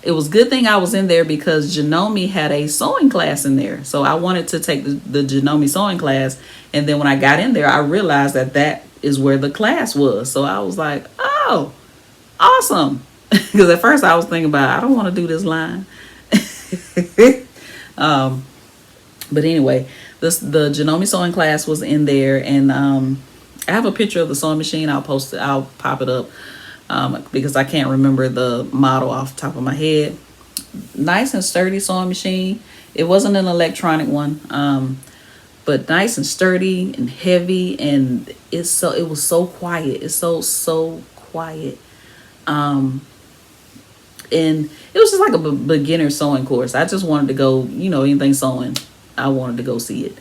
it was a good thing I was in there because Janome had a sewing class in there. So I wanted to take the Janome sewing class. And then when I got in there, I realized that is where the class was. So I was like, oh, awesome. Because at first I was thinking about, I don't want to do this line. But anyway, the Janome sewing class was in there. And I have a picture of the sewing machine. I'll post it. I'll pop it up. Because I can't remember the model off the top of my head. Nice and sturdy sewing machine. It wasn't an electronic one, but nice and sturdy and heavy, and it was so quiet. It's so quiet, and it was just like a beginner sewing course. I just wanted to go, anything sewing, I wanted to go see it.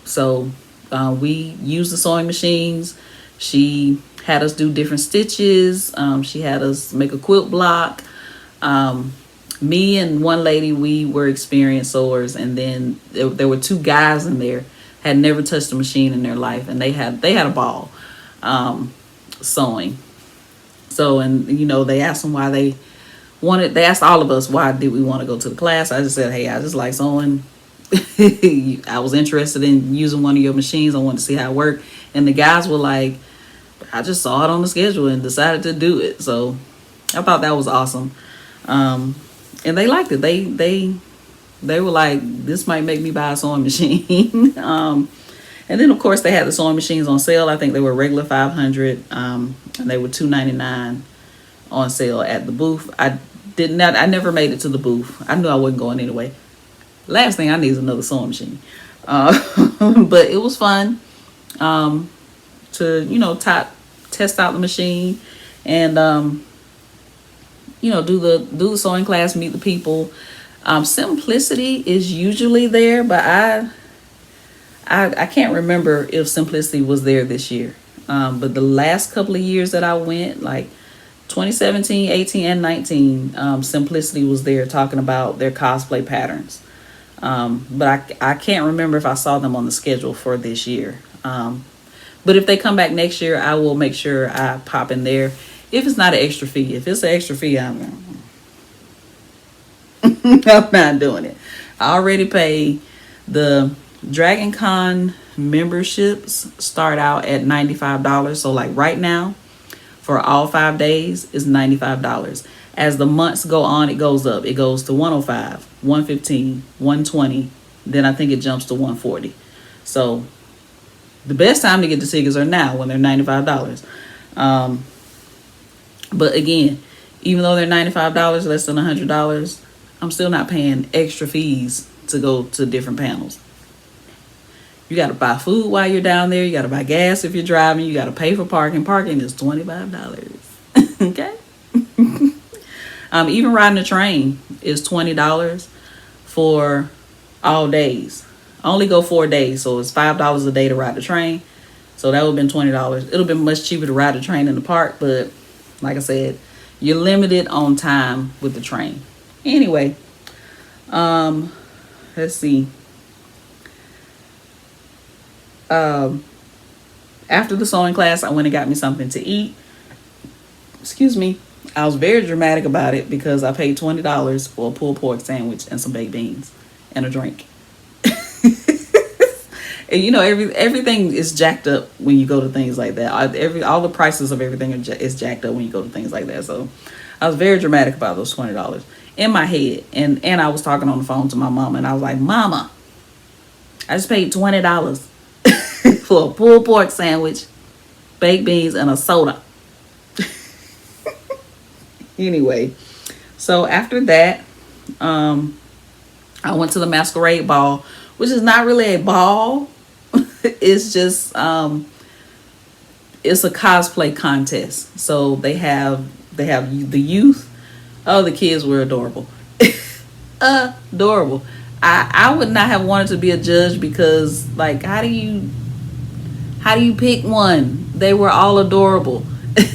So we used the sewing machines. She had us do different stitches. She had us make a quilt block. Me and one lady, we were experienced sewers, and then there were 2 guys in there, had never touched a machine in their life, and they had a ball sewing. So, and they asked them why they asked all of us why did we want to go to the class. I just said, hey, I just like sewing. I was interested in using one of your machines. I wanted to see how it worked. And the guys were like, I just saw it on the schedule and decided to do it. So I thought that was awesome. And they liked it. They They were like, this might make me buy a sewing machine. And then of course they had the sewing machines on sale. I think they were regular $500, and they were $299 on sale at the booth. I never made it to the booth. I knew I wasn't going anyway. Last thing I need is another sewing machine. But it was fun to test out the machine and do the sewing class, meet the people. Simplicity is usually there, but I can't remember if Simplicity was there this year. But the last couple of years that I went, like 2017, 18, and 19, Simplicity was there talking about their cosplay patterns. But I can't remember if I saw them on the schedule for this year. But if they come back next year, I will make sure I pop in there. If it's not an extra fee. If it's an extra fee, I'm not doing it. I already paid. The Dragon Con memberships start out at $95. So like right now, for all 5 days is $95. As the months go on, it goes up. It goes to $105, $115, $120. Then I think it jumps to $140. So the best time to get the tickets are now when they're $95. But again, even though they're $95, less than $100, I'm still not paying extra fees to go to different panels. You got to buy food while you're down there. You got to buy gas if you're driving. You got to pay for parking. Parking is $25. Okay? Even riding a train is $20 for all days. I only go 4 days, so it's $5 a day to ride the train. So that would have been $20. It'll be much cheaper to ride the train in the park, but like I said, you're limited on time with the train. Anyway, let's see. After the sewing class, I went and got me something to eat. Excuse me. I was very dramatic about it because I paid $20 for a pulled pork sandwich and some baked beans and a drink. And everything is jacked up when you go to things like that. All the prices of everything is jacked up when you go to things like that. So I was very dramatic about those $20 in my head. And I was talking on the phone to my mama, and I was like, Mama, I just paid $20 for a pulled pork sandwich, baked beans, and a soda. Anyway, so after that, I went to the Masquerade Ball, which is not really a ball. It's just it's a cosplay contest. So they have the youth. Oh, the kids were adorable. Adorable. I would not have wanted to be a judge because, like, how do you pick one? They were all adorable.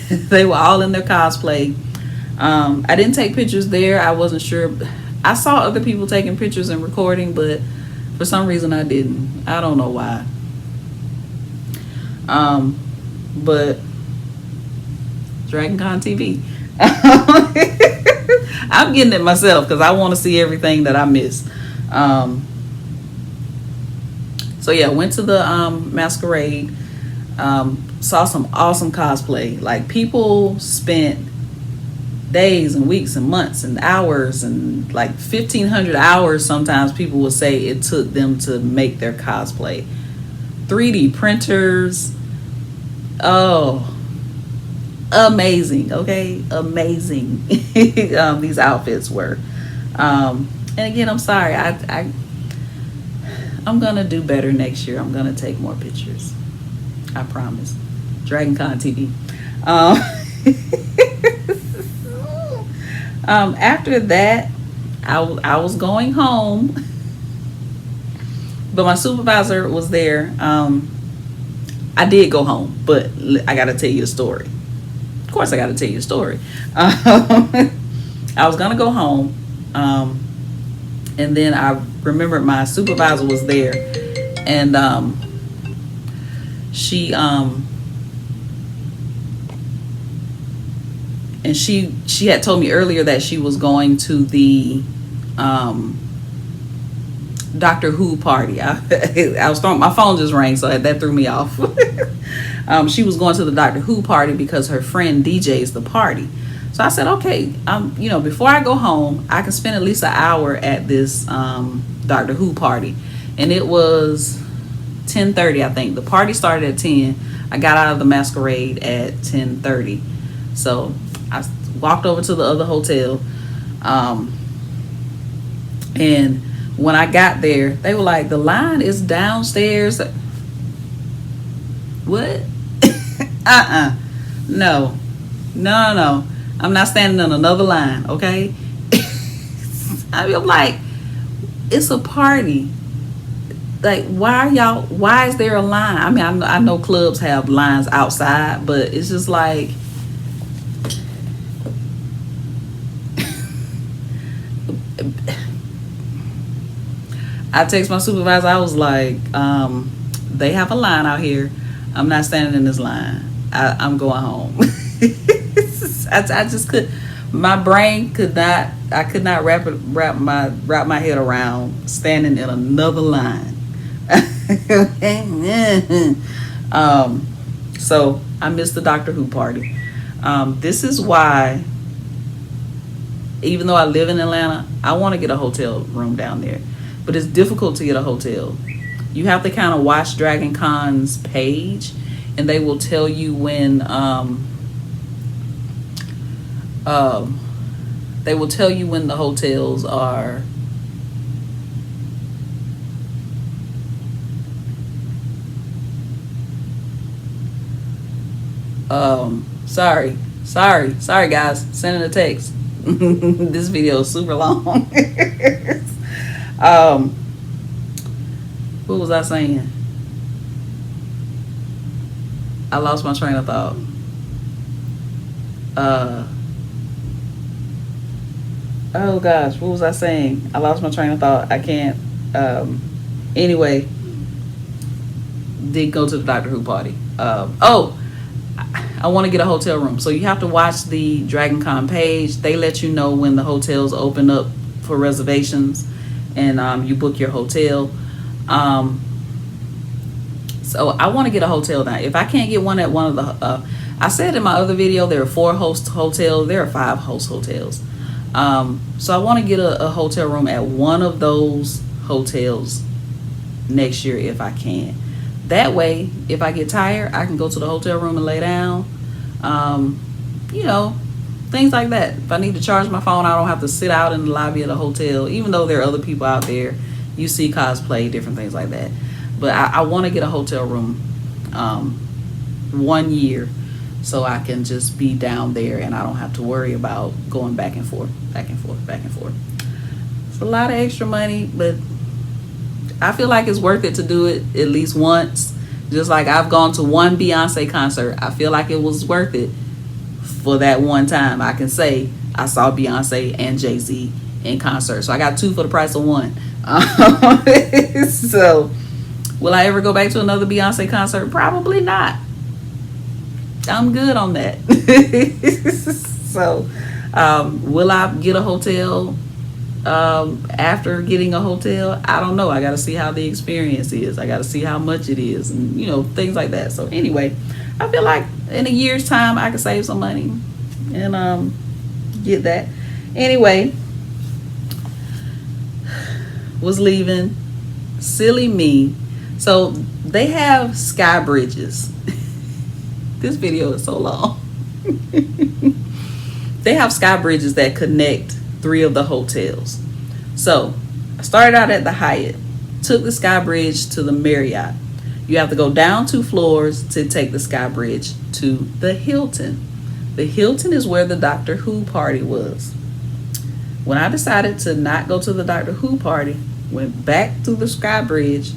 They were all in their cosplay. I didn't take pictures there. I wasn't sure. I saw other people taking pictures and recording, but for some reason I didn't. I don't know why. But DragonCon TV. I'm getting it myself because I want to see everything that I missed. So yeah, went to the Masquerade. Saw some awesome cosplay. Like, people spent days and weeks and months and hours, and like 1,500 hours sometimes people will say it took them to make their cosplay. 3D printers. Oh, amazing. Okay, amazing. These outfits were. And again, I'm sorry. I'm gonna do better next year. I'm gonna take more pictures. I promise. DragonCon TV. After that, I was going home, but my supervisor was there. I did go home, but I got to tell you a story. Of course, I got to tell you a story. I was going to go home, and then I remembered my supervisor was there, and she had told me earlier that she was going to the Doctor Who party. I was throwing, my phone just rang, so that threw me off. She was going to the Doctor Who party because her friend DJs the party. So I said, okay, before I go home, I can spend at least an hour at this Doctor Who party. And it was 10:30, I think. The party started at 10. I got out of the Masquerade at 10:30. So I walked over to the other hotel. And when I got there, they were like, the line is downstairs. What? No. I'm not standing in another line, okay? I'm like, it's a party. Like, why is there a line? I mean, I know clubs have lines outside, but it's just like, I text my supervisor, I was like, they have a line out here. I'm not standing in this line. I'm going home. I just could, my brain could not, I could not wrap my head around standing in another line. So I missed the Doctor Who party. This is why, even though I live in Atlanta, I want to get a hotel room down there, but it's difficult to get a hotel. You have to kind of watch Dragon Con's page, and they will tell you when the hotels are sorry guys, sending a text. This video is super long. What was I saying? I lost my train of thought. Oh gosh, what was I saying? I lost my train of thought. I can't. Anyway, did go to the Doctor Who party. I want to get a hotel room. So you have to watch the Dragon Con page. They let you know when the hotels open up for reservations, and you book your hotel. So I want to get a hotel now. If I can't get one at one of the, I said in my other video, there are 4 host hotels. There are 5 host hotels. So I want to get a hotel room at one of those hotels next year if I can. That way, if I get tired, I can go to the hotel room and lay down. Things like that. If I need to charge my phone, I don't have to sit out in the lobby of the hotel, even though there are other people out there. You see cosplay, different things like that. But I want to get a hotel room 1 year so I can just be down there and I don't have to worry about going back and forth. It's a lot of extra money, but I feel like it's worth it to do it at least once. Just like I've gone to one Beyonce concert. I feel like it was worth it for that one time. I can say I saw Beyonce and Jay-Z in concert. So I got 2 for the price of 1. So will I ever go back to another Beyonce concert? Probably not. I'm good on that. So will I get a hotel after getting a hotel? I don't know. I got to see how the experience is. I got to see how much it is, and things like that. So anyway, I feel like in a year's time I can save some money and get that. Anyway, was leaving. Silly me. So they have sky bridges. This video is so long. They have sky bridges that connect 3 of the hotels. So I started out at the Hyatt, took the sky bridge to the Marriott. You have to go down 2 floors to take the sky bridge to the Hilton. The Hilton is where the Doctor Who party was. When I decided to not go to the Doctor Who party, went back through the sky bridge,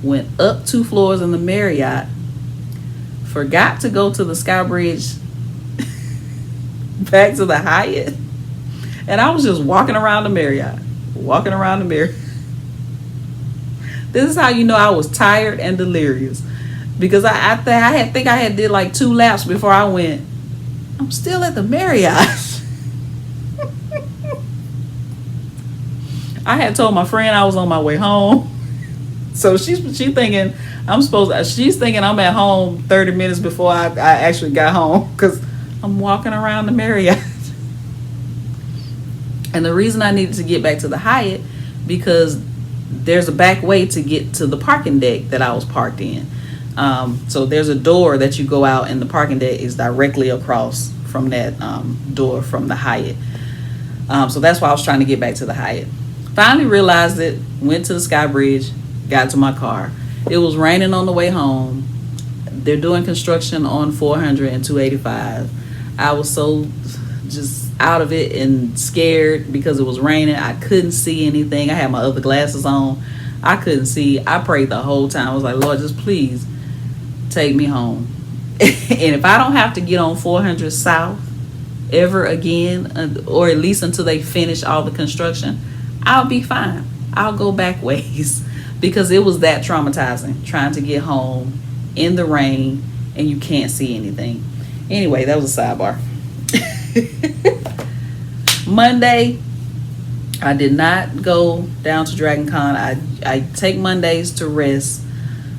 went up 2 floors in the Marriott, forgot to go to the sky bridge back to the Hyatt, and I was just walking around the Marriott. This is how you know I was tired and delirious, because I think I had did like 2 laps before I went, I'm still at the Marriott. I had told my friend I was on my way home. So she's thinking she's thinking I'm at home 30 minutes before I actually got home, because I'm walking around the Marriott. And the reason I needed to get back to the Hyatt, because there's a back way to get to the parking deck that I was parked in. So there's a door that you go out, and the parking deck is directly across from that door from the Hyatt. So that's why I was trying to get back to the Hyatt. Finally realized it, went to the Sky Bridge, got to my car. It was raining on the way home. They're doing construction on 400 and 285. I was so just out of it and scared because it was raining. I couldn't see anything. I had my other glasses on. I couldn't see. I prayed the whole time. I was like, Lord, just please take me home. And if I don't have to get on 400 South ever again, or at least until they finish all the construction, I'll be fine. I'll go back ways, because it was that traumatizing trying to get home in the rain and you can't see anything. Anyway, that was a sidebar. Monday, I did not go down to Dragon Con. I take Mondays to rest.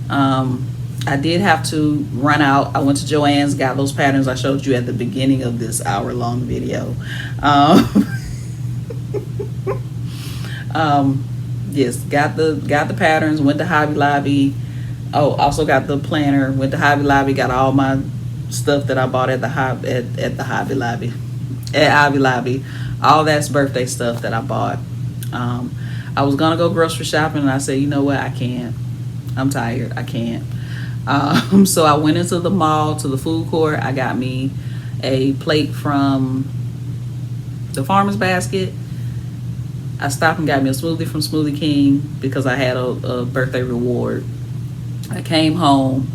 I did have to run out. I went to Joann's, got those patterns I showed you at the beginning of this hour-long video. Yes, got the patterns, went to Hobby Lobby. Oh, also got the planner, went to Hobby Lobby, got all my stuff that I bought at the Hobby Lobby. All that's birthday stuff that I bought. I was gonna go grocery shopping, and I said, you know what, I can't. I'm tired. I can't. So I went into the mall, to the food court. I got me a plate from the Farmer's Basket. I stopped and got me a smoothie from Smoothie King because I had a birthday reward. I came home,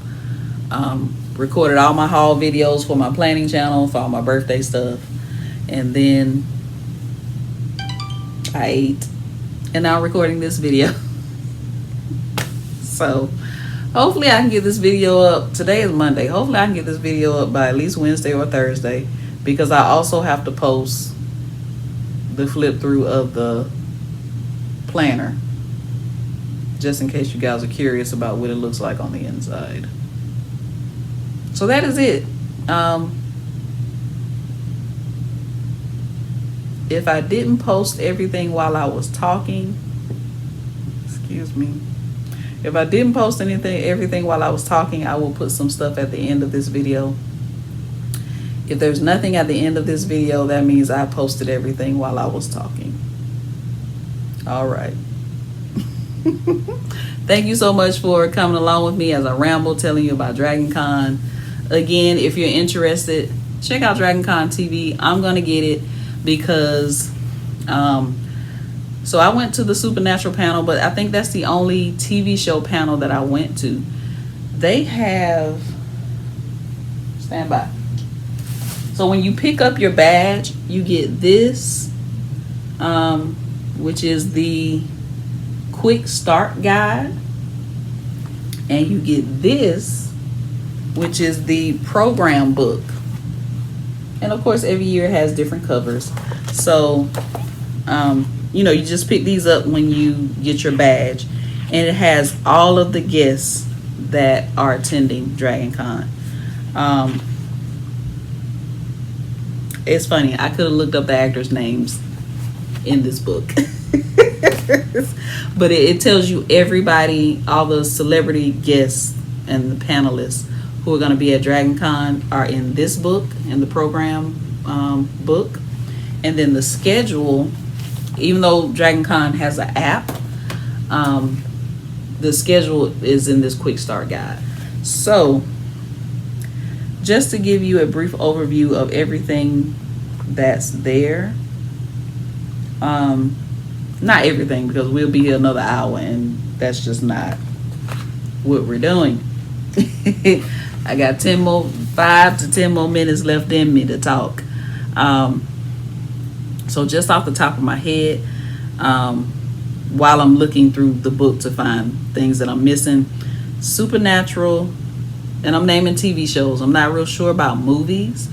recorded all my haul videos for my planning channel, for all my birthday stuff, and then I ate, and now I'm recording this video. So hopefully I can get this video up. Today is Monday. Hopefully I can get this video up by at least Wednesday or Thursday, because I also have to post the flip through of the planner, just in case you guys are curious about what it looks like on the inside. So that is it. If I didn't post everything while I was talking, excuse me. If I didn't post everything while I was talking, I will put some stuff at the end of this video. If there's nothing at the end of this video, that means I posted everything while I was talking. All right. Thank you so much for coming along with me as I ramble, telling you about Dragon Con. Again, if you're interested, check out Dragon Con TV. I'm going to get it because, so I went to the Supernatural panel, but I think that's the only TV show panel that I went to. They have, stand by. So when you pick up your badge, you get this, which is the quick start guide. And you get this, which is the program book. And of course, every year has different covers. So, you know, you just pick these up when you get your badge. And it has all of the guests that are attending Dragon Con. It's funny, I could have looked up the actors' names in this book. But it tells you everybody, all the celebrity guests and the panelists who are going to be at Dragon Con are in this book, in the program book. And then the schedule, even though Dragon Con has an app, the schedule is in this quick start guide. So just to give you a brief overview of everything that's there. Not everything, because we'll be here another hour and that's just not what we're doing. I got 5 to 10 more minutes left in me to talk. So just off the top of my head, while I'm looking through the book to find things that I'm missing, Supernatural, and I'm naming TV shows. I'm not real sure about movies.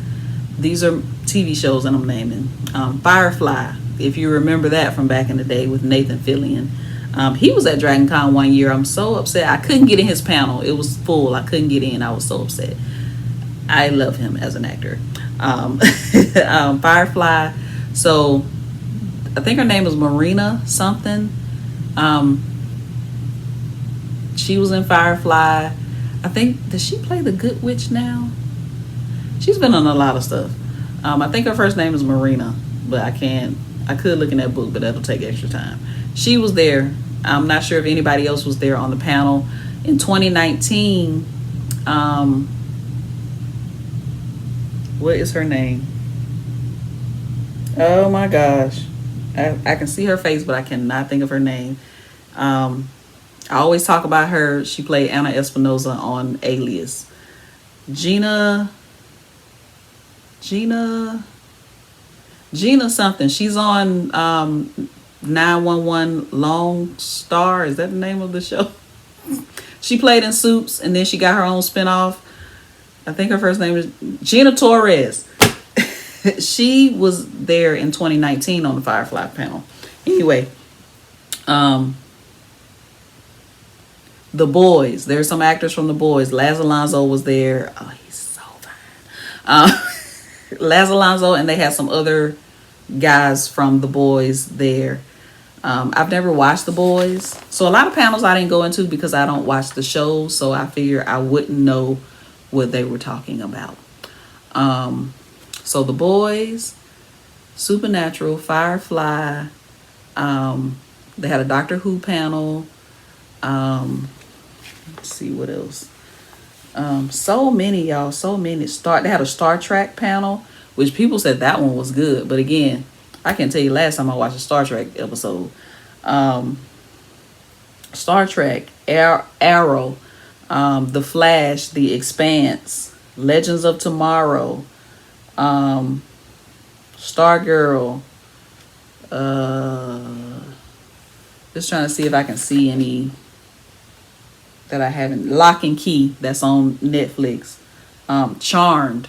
These are TV shows that I'm naming. Firefly, if you remember that from back in the day with Nathan Fillion. He was at Dragon Con one year. I'm so upset. I couldn't get in his panel. It was full. I couldn't get in. I was so upset. I love him as an actor. Firefly. So I think her name is Marina something. She was in Firefly. I think, does she play the Good Witch now? She's been on a lot of stuff. I think her first name is Marina, but I could look in that book, but that'll take extra time. She was there. I'm not sure if anybody else was there on the panel. In 2019, what is her name? Oh my gosh. I can see her face, but I cannot think of her name. I always talk about her. She played Anna Espinosa on Alias. Gina something. She's on 911 Lone Star. Is that the name of the show? She played in Suits, and then she got her own spinoff. I think her first name is Gina Torres. She was there in 2019 on the Firefly panel. Anyway, The Boys. There's some actors from The Boys. Laz Alonso was there. Oh, he's so fine. Laz Alonso, and they had some other guys from The Boys there. I've never watched The Boys, so a lot of panels I didn't go into because I don't watch the shows, so I figure I wouldn't know what they were talking about. So The Boys, Supernatural, Firefly, they had a Doctor Who panel. Let's see what else. So many, y'all, so many. They had a Star Trek panel, which people said that one was good, but again, I can't tell you last time I watched a Star Trek episode. Star Trek, Arrow, The Flash, The Expanse, Legends of Tomorrow, Stargirl. Just trying to see if I can see any that I haven't. Lock and Key, that's on Netflix. Charmed,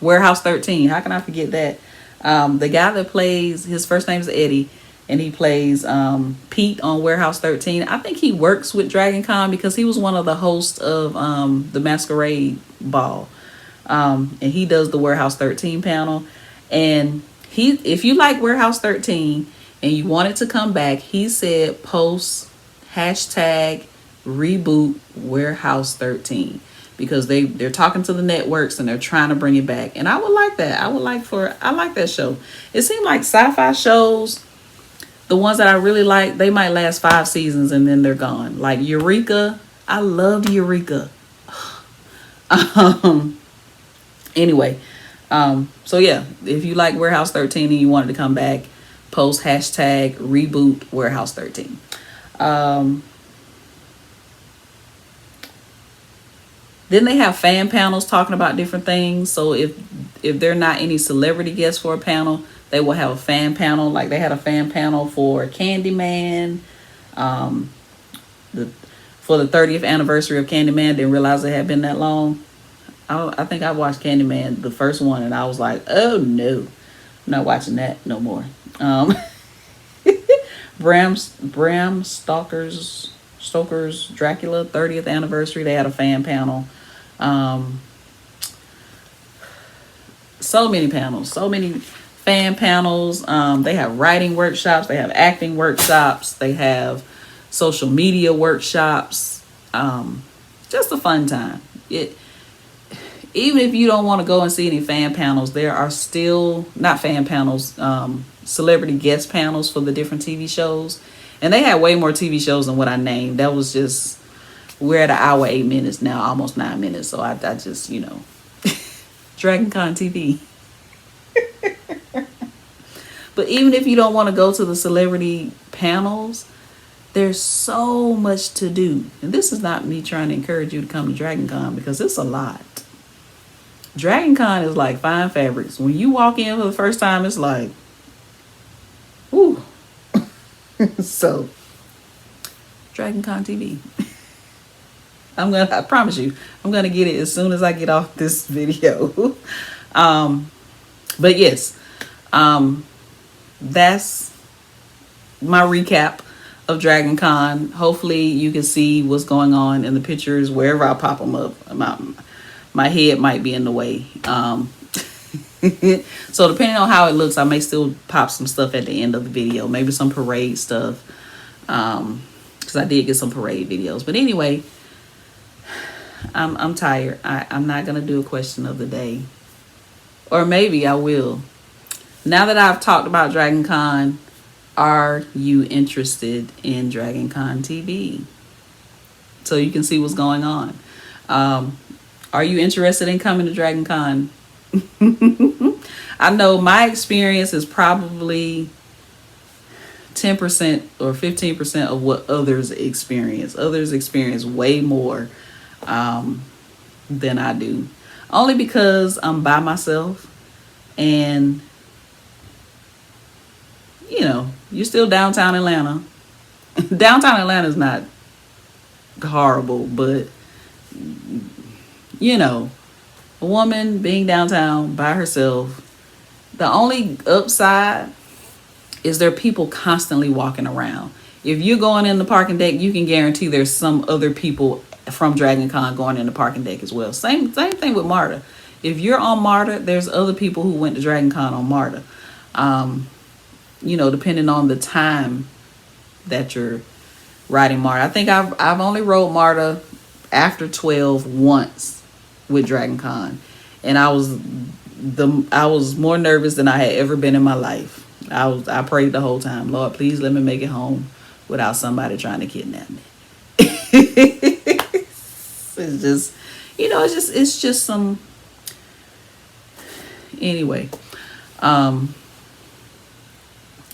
Warehouse 13. How can I forget that? The guy that plays, his first name is Eddie, and he plays Pete on Warehouse 13. I think he works with Dragon Con because he was one of the hosts of the Masquerade Ball. And he does the Warehouse 13 panel. And if you like Warehouse 13 and you want it to come back, he said post hashtag reboot Warehouse 13. Because they're talking to the networks and they're trying to bring it back. And I would like that. I like that show. It seemed like sci-fi shows, the ones that I really like, they might last 5 seasons and then they're gone. Like Eureka. I loved Eureka. Anyway, so yeah, if you like Warehouse 13 and you wanted to come back, post hashtag reboot Warehouse 13. Then they have fan panels talking about different things. So if there are not any celebrity guests for a panel, they will have a fan panel. Like they had a fan panel for Candyman, for the 30th anniversary of Candyman. Didn't realize it had been that long. I think I watched Candyman, the first one, and I was like, oh no, I'm not watching that no more. Bram Stoker's Dracula 30th anniversary, they had a fan panel. So many panels, so many fan panels. They have writing workshops, they have acting workshops, they have social media workshops. Just a fun time. Even if you don't want to go and see any fan panels, there are still not fan panels, celebrity guest panels for the different TV shows. And they had way more TV shows than what I named. That was just, we're at an hour, 8 minutes now, almost 9 minutes. So I just, Dragon Con TV. But even if you don't want to go to the celebrity panels, there's so much to do. And this is not me trying to encourage you to come to Dragon Con because it's a lot. Dragon Con is like fine fabrics. When you walk in for the first time, it's like, ooh. So, Dragon Con TV. I promise you, I'm gonna get it as soon as I get off this video. But yes, that's my recap of Dragon Con. Hopefully you can see what's going on in the pictures wherever I pop them up. My head might be in the way. So depending on how it looks, I may still pop some stuff at the end of the video. Maybe some parade stuff. Because I did get some parade videos. But anyway, I'm tired. I'm not going to do a question of the day. Or maybe I will. Now that I've talked about Dragon Con, are you interested in Dragon Con TV? So you can see what's going on. Are you interested in coming to Dragon Con? I know my experience is probably 10% or 15% of what others experience. Others experience way more than I do. Only because I'm by myself and, you know, you're still downtown Atlanta. Downtown Atlanta is not horrible, but, you know, a woman being downtown by herself, the only upside is there are people constantly walking around. If you're going in the parking deck, you can guarantee there's some other people from Dragon Con going in the parking deck as well. Same thing with MARTA. If you're on MARTA, there's other people who went to Dragon Con on MARTA. You know, depending on the time that you're riding MARTA. I think I've only rode MARTA after 12 once with Dragon Con, and I was more nervous than I had ever been in my life. I prayed the whole time, Lord, please let me make it home without somebody trying to kidnap me. It's just, you know, it's just some. Anyway,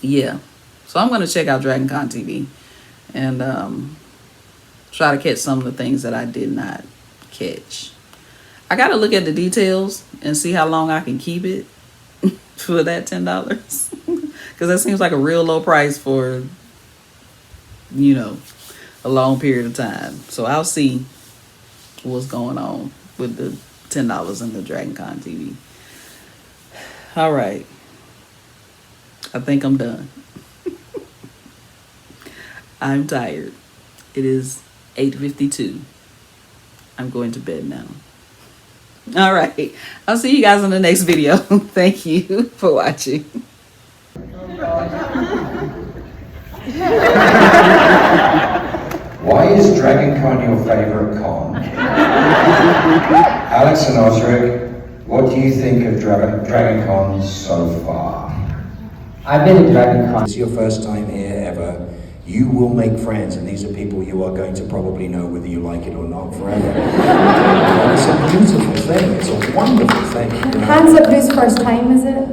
yeah. So I'm gonna check out Dragon Con TV and try to catch some of the things that I did not catch. I gotta look at the details and see how long I can keep it for that $10, because that seems like a real low price for, you know, a long period of time. So I'll see what's going on with the $10 in the Dragon Con TV. All right, I think I'm done. I'm tired. It is 8:52. I'm going to bed now. All right, I'll see you guys in the next video. Thank you for watching. Why is Dragon Con your favorite con? Alex and Osric, what do you think of Dragon Con so far? I've been to Dragon Con. It's your first time here ever. You will make friends, and these are people you are going to probably know whether you like it or not forever. It's a beautiful thing. It's a wonderful thing. You know? Hands up, whose first time is it?